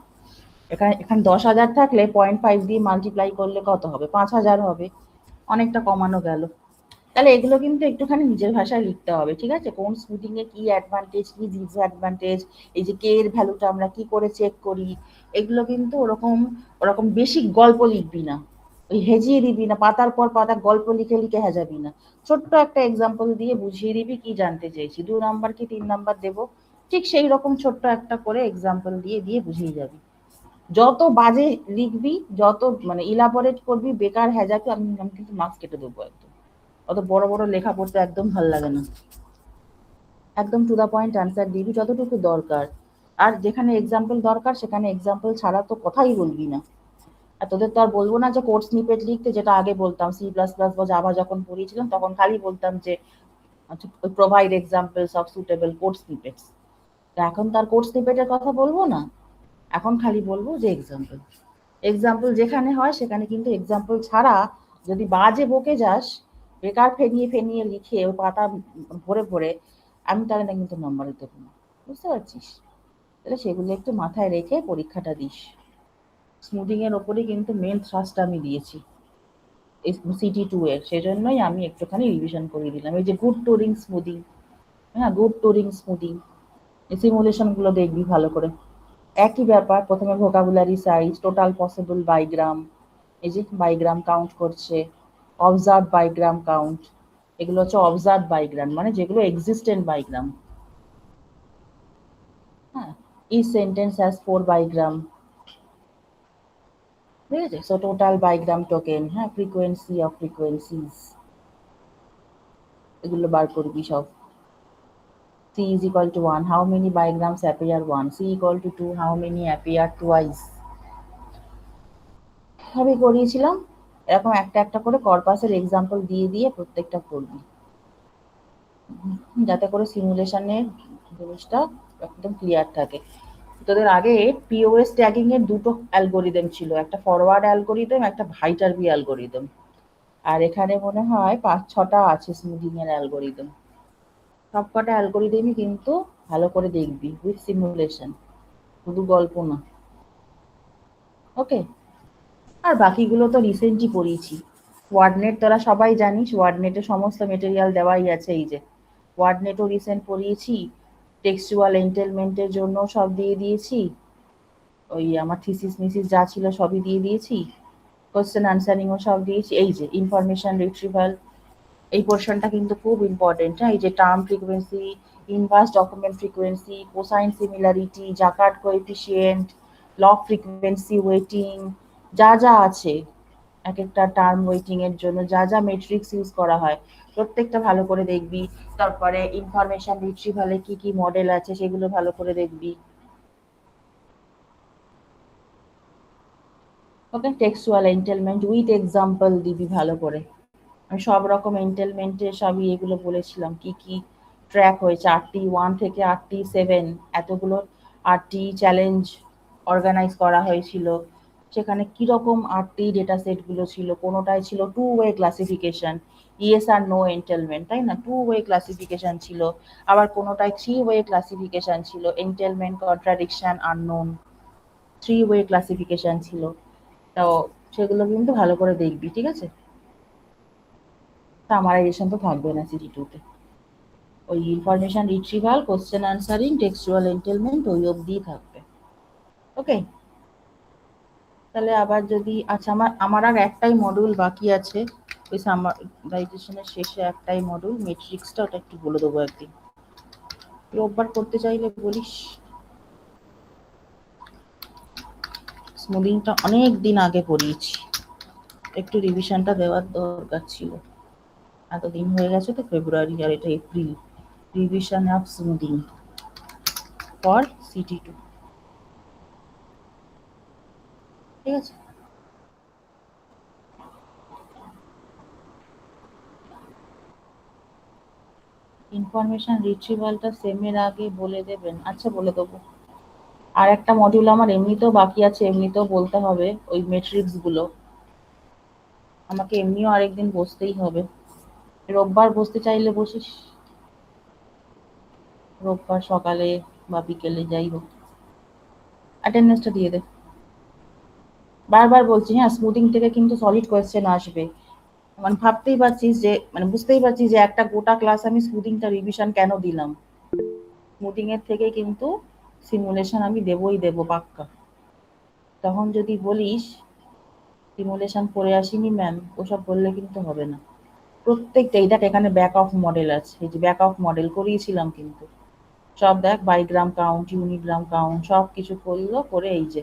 এখানে 10,000 থাকলে 0.5 দিয়ে মাল্টিপ্লাই করলে কত হবে? 5,000 হবে, অনেকটা কমানো গেল। তাহলে এগুলো কিন্তু একটুখানি নিজের ভাষায় লিখতে হবে, ঠিক আছে? কোন স্মুথিং এ কি অ্যাডভান্টেজ, কি ডিসঅ্যাডভান্টেজ, এই যে কে এর ভ্যালুটা আমরা কি করে চেক করি, এগুলো কিন্তু ওরকম ওরকম বেশি গল্প লিখবি না, ওই হেজিয়ে দিবি না, পাতার পর পাতা গল্প লিখে লিখে হেজাবি না। ছোট্ট একটা এক্সাম্পল দিয়ে বুঝিয়ে দিবি কি জানতে চেয়েছি, 2 নাম্বার কি 3 নাম্বার দেবো, ঠিক সেই রকম ছোট্ট একটা করে এক্সাম্পল দিয়ে দিয়ে বুঝিয়ে যাবি। যত বাজে লিখবি, যত মানে ইলাবোরেট করবি, বেকার হেজাবি, আমি আমি কিন্তু মার্কস কেটে দেবো একদম। অত বড় বড় লেখা পড়তে একদম ভালো লাগে না, একদম টু দা পয়েন্ট অ্যান্সার দিবি যতটুকু দরকার। আর যেখানে এক্সাম্পল দরকার সেখানে এক্সাম্পল ছাড়া তো কথাই বলবি না। আর তোদের তো আর বলবো না যে কোড স্নিপেট লিখতে, যেটা আগে বলতাম সি প্লাস প্লাস বা জাভা যখন পড়িয়েছিলাম তখন খালি বলতাম যে provide examples of suitable code snippets. এখন তার কোড স্নিপেটের কথা বলবো না, এখন খালি বলবো যে এক্সাম্পল। এক্সাম্পল যেখানে হয় সেখানে কিন্তু এক্সাম্পল ছাড়া যদি বাজে বকে যাস, বেকার ফেনিয়ে ফেনিয়ে লিখে ওই পাতা ভরে ভরে, আমি তাহলে না কিন্তু নম্বরে দেবো না, বুঝতে পারছিস? তাহলে সেগুলো একটু মাথায় রেখে পরীক্ষাটা দিস। স্মুদিং এর ওপরে কিন্তু মেন থ্রাস্ট আমি দিয়েছি সিটি 2 এর, সেজন্যই আমি একটুখানি রিভিশন করে দিলাম। এই যে গুড টুরিং স্মুদিং, হ্যাঁ গুড টুরিং স্মুদিং, এই সিমুলেশন গুলো দেখবি ভালো করে। একই ব্যাপার, প্রথমে ভোকাবুলারি সাইজ, টোটাল পসিবল বাইগ্রাম, এই যে বাইগ্রাম কাউন্ট করছে, অবজার্ভ বাইগ্রাম কাউন্ট, এগুলো হচ্ছে অবজার্ভ বাইগ্রাম মানে যেগুলো এক্সিস্টেন্ট বাইগ্রাম। হ্যাঁ, ইচ সেন্টেন্স হ্যাজ 4 বাইগ্রাম, ঠিক আছে? সো টোটাল বাইগ্রাম টোকেন, হ্যাঁ, ফ্রিকোয়েন্সি অফ ফ্রিকোয়েন্সিজ, এগুলো বার করবি সব। c is equal to 1, how many bigrams appear 1, c equal to 2, how many appear twice, সবই করিয়েছিলাম। এরকম একটা একটা করে কর্পাসের এক্সাম্পল দিয়ে দিয়ে প্রত্যেকটা করবি, যাতে করে সিমুলেশনের জিনিসটা একদম ক্লিয়ার থাকে। তোদের আগে পিওএস ট্যাগিং এর দুটো অ্যালগোরিদম ছিল, একটা ফরওয়ার্ড অ্যালগোরিদম, একটা ভাইটারবি অ্যালগোরিদম, আর এখানে মনে হয় 5-6টা আছে স্মুদিং এর অ্যালগোরিদম। সবকটা অ্যালগোরিদমই কিন্তু ভালো করে দেখবি উইথ সিমুলেশন। শুধু গল্প না। ওকে, আর বাকিগুলো তো রিসেন্টলি পড়িয়েছি। ওয়ার্ডনেট তোরা সবাই জানিস, ওয়ার্ডনেটে সমস্ত মেটেরিয়াল দেওয়াই আছে, এই যে ওয়ার্ডনেটও রিসেন্ট পড়িয়েছি, টেক্সচুয়াল এন্টেলমেন্টের জন্য সব দিয়ে দিয়েছি, ওই আমার থিসিস মিসিস যা ছিল সবই দিয়ে দিয়েছি, কোশ্চেন আনসারিংও সব দিয়েছি। এই যে ইনফরমেশন রিট্রিভাল, এই পোর্শনটা কিন্তু খুব ইম্পর্টেন্ট। হ্যাঁ, এই যে term frequency, inverse document frequency, cosine similarity, Jaccard coefficient, log frequency, weighting, যা যা আছে এক একটা টার্ম ওয়েটিং এর জন্য যা যা মেট্রিক্স ইউজ করা হয় প্রত্যেকটা ভালো করে দেখবি। তারপরে ইনফরমেশন রিট্রিভালে কি কি মডেল আছে সেগুলো ভালো করে দেখবি। ওকে, টেক্সচুয়াল এন্টেলমেন্ট উইথ এক্সাম্পল দিবি ভালো করে। আমি সব রকম এন্টেলমেন্টের সবই এগুলো বলেছিলাম, কি কি ট্র্যাক হয়েছে, আরটি 1 থেকে আরটি 7, এতগুলো আরটি চ্যালেঞ্জ অর্গানাইজ করা হয়েছিল। সেখানে কিরকম আরটি ডেটা সেট গুলো ছিল, কোনোটাই ছিল টু ওয়ে ক্লাসিফিকেশন, ইয়েস আর নো এন্টেলমেন্ট, তাই না, টু ওয়ে ক্লাসিফিকেশন ছিল। আবার কোনোটাই থ্রি ওয়ে ক্লাসিফিকেশন ছিল, entailment contradiction unknown, three way classification ছিল। তো সেগুলো কিন্তু ভালো করে দেখবি, ঠিক আছে। সামারাইজেশন তো থাকবে না সিটি টুতে, ওই information retrieval, question answering, textual entailment ওই অবধিই থাকবে। ওকে, তাহলে আবার যদি, আচ্ছা আমার আমার আর একটাই মডিউল বাকি আছে, ওই সামারাইজেশনের শেষে একটাই মডিউল মেট্রিক্সটা, ওটা একটু বলে দেবো একদিন, রোববার করতে চাইলে বলিস। স্মুদিংটা অনেক দিন আগে পড়িয়েছি, একটু রিভিশনটা দেওয়ার দরকার ছিল, এতদিন হয়ে গেছে তো, ফেব্রুয়ারি আর এটা এপ্রিল। Revision of smoothing for CT two, ঠিক আছে। ইনফরমেশন রিট্রিভালটা সেমের আগে বলে দেবেন, আচ্ছা বলে দেবো। আর একটা মডিউল আমার এমনিতেও বাকি আছে, এমনিতেও বলতে হবে ওই মেট্রিক্স গুলো, আমাকে এমনিও আরেকদিন বসতেই হবে। রোববার বসতে চাইলে বসিস, রোববার সকালে বা বিকেলে যাই হোক, অ্যাটেন্ডেন্সটা দিয়ে দে। বারবার বলছি, হ্যাঁ স্মুথিং থেকে কিন্তু সলিড কোয়েশ্চেন আসবে। মানে ভাবতেই পারছিস যে, মানে বুঝতেই পারছিস যে একটা গোটা ক্লাস আমি স্মুথিংটা রিভিশন কেন দিলাম। স্মুথিং এর থেকে কিন্তু সিমুলেশন আমি দেবই দেবো পাক্কা। তখন যদি বলিস সিমুলেশন পড়ে আসিনি ম্যাম, ওসব বললে কিন্তু হবে না। প্রত্যেকটা, এই দেখ এখানে ব্যাক অফ মডেল আছে, এই যে ব্যাক অফ মডেল করিয়েছিলাম কিন্তু, সব দেখ বাইগ্রাম কাউন্ট, ইউনিগ্রাম কাউন্ট সব কিছু করলো করে, এই যে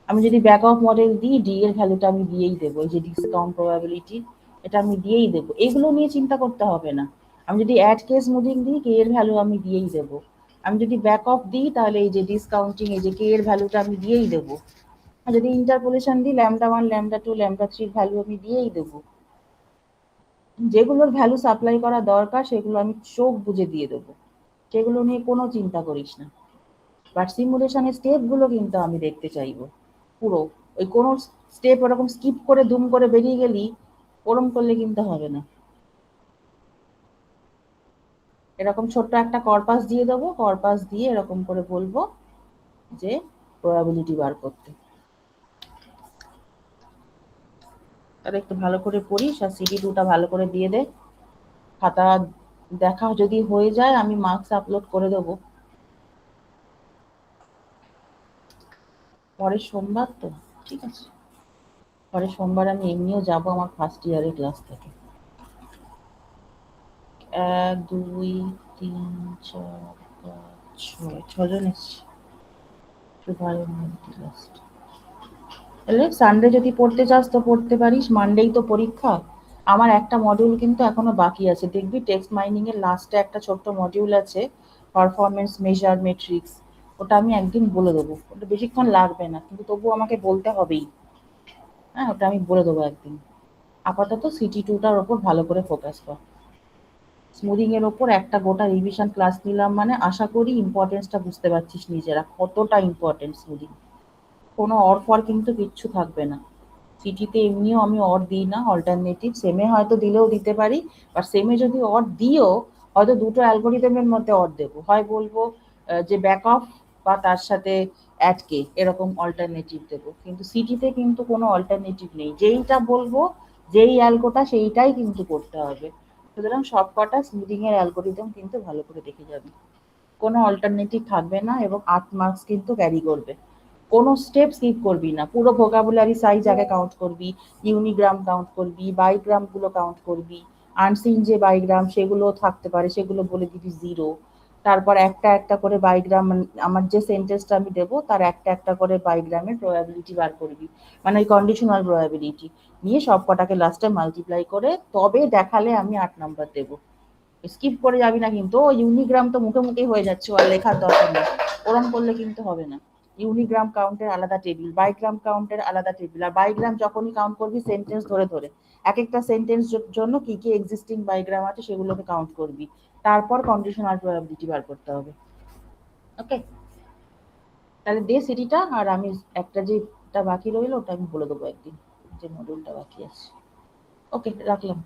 আমি যদি ব্যাক অফ মডেল দিই, ডি এর ভ্যালুটা আমি দিয়েই দেবো, এই যে ডিসকাউন্ট প্রবাবিলিটি, এটা আমি দিয়েই দেবো, এগুলো নিয়ে চিন্তা করতে হবে না। আমি যদি অ্যাড কে স্মুদিং দিই, কে এর ভ্যালু আমি দিয়েই দেবো। আমি যদি ব্যাক অফ দিই তাহলে এই যে ডিসকাউন্টিং, এই যে কে এর ভ্যালুটা আমি দিয়েই দেবো। আর যদি ইন্টারপোলেশন দিই, ল্যামডা 1 ল্যামডা 2 ল্যামডা 3 ভ্যালু আমি দিয়েই দেবো। যেগুলোর ভ্যালু সাপ্লাই করা দরকার সেগুলো আমি চোখ বুঝে দিয়ে দেবো, সেগুলো নিয়ে কোনো চিন্তা করিস না। বাট সিমুলেশনের স্টেপগুলো কিন্তু আমি দেখতে চাইবো পুরো। ওই কোনো স্টেপ ওরকম স্কিপ করে দুম করে বেরিয়ে গেলি, ওরম করলে কিন্তু হবে না। এরকম ছোট্ট একটা কর্পাস দিয়ে দেবো, কর্পাস দিয়ে এরকম করে বলবো যে প্রবাবিলিটি বার করতে। তাহলে একটু ভালো করে পড়িস আর সিডি টুটা ভালো করে দিয়ে দে। খাতা দেখা যদি হয়ে যায় আমি মার্কস আপলোড করে দেবো। পরের সোমবার তো, ঠিক আছে, পরের সোমবার আমি এমনিও যাবো আমার ফার্স্ট ইয়ারের ক্লাস থেকে। 1 2 3 4 5 6 ছজন এসছে, তাহলে সানডে যদি পড়তে চাস তো পড়তে পারিস, মানডেই তো পরীক্ষা। আমার একটা মডিউল কিন্তু এখনো বাকি আছে, দেখবি টেক্সট মাইনিং এর লাস্টে একটা ছোট্ট মডিউল আছে, পারফরমেন্স মেজার মেট্রিক্স, ওটা আমি একদিন বলে দেবো, ওটা বেশিক্ষণ লাগবে না কিন্তু তবু আমাকে বলতে হবেই। হ্যাঁ, ওটা আমি বলে দেবো একদিন। আপাতত সিটি টুটার ওপর ভালো করে ফোকাস কর। স্মুদিং এর ওপর একটা গোটা রিভিশন ক্লাস নিলাম মানে আশা করি ইম্পর্টেন্সটা বুঝতে পারছিস নিজেরা কতটা ইম্পর্টেন্ট স্মুদিং। কোনো অর ফর কিন্তু কিচ্ছু থাকবে না। সিটিতে এমনিও আমি অর দিই না, অল্টারনেটিভ সেমে হয়তো দিলেও দিতে পারি, বাট সেমে যদি অর দিও হয়তো দুটো অ্যালগোরিদমের মধ্যে অর দেবো, হয় বলবো যে ব্যাক অফ বা তার সাথে অ্যাড কে এরকম অল্টারনেটিভ দেবো, কিন্তু সিটিতে কিন্তু কোনো অল্টারনেটিভ নেই, যেইটা বলবো যেই অ্যালগোটা সেইটাই কিন্তু করতে হবে। সুতরাং সব কটা স্মুদিং এর অ্যালগোরিদম কিন্তু ভালো করে দেখে যাবে, কোনো অল্টারনেটিভ থাকবে না এবং 8 মার্কস কিন্তু ক্যারি করবে। কোনো স্টেপ স্কিপ করবি না, পুরো ভোকাবুলারি সাইজ আগে কাউন্ট করবি, ইউনিগ্রাম কাউন্ট করবি, বাইগ্রাম গুলো কাউন্ট করবি, আনসিন যে বাইগ্রাম সেগুলো থাকতে পারে সেগুলো বলে দিবি 0। তারপর একটা একটা করে বাইগ্রাম, আমার যে সেন্টেন্সটা আমি দেবো তার একটা একটা করে বাইগ্রামের প্রবাবিলিটি বার করবি, মানে ওই কন্ডিশনাল প্রবাবিলিটি নিয়ে সব কটাকে লাস্টে মাল্টিপ্লাই করে তবে দেখালে আমি 8 নাম্বার দেবো। স্কিপ করে যাবি না কিন্তু, ও ইউনিগ্রাম তো মুখে মুখেই হয়ে যাচ্ছে, আর লেখার দরকার নেই, ওরম করলে কিন্তু হবে না। ইউনিগ্রাম কাউন্টের আলাদা টেবিল, বাইগ্রাম কাউন্টের আলাদা টেবিল, আর বাইগ্রাম যখনই কাউন্ট করবি সেন্টেন্স ধরে ধরে এক একটা সেন্টেন্স জন্য কি কি এক্সিস্টিং বাইগ্রাম আছে সেগুলোকে কাউন্ট করবি, তারপর কন্ডিশনাল প্রবাবিলিটি বার করতে হবে। ওকে, তাহলে দে সিটিটা, আর আমি একটা যেটা বাকি রইলো ওটা আমি বলে দেবো একদিন, যে মডিউলটা বাকি আছে। ওকে, রাখলাম।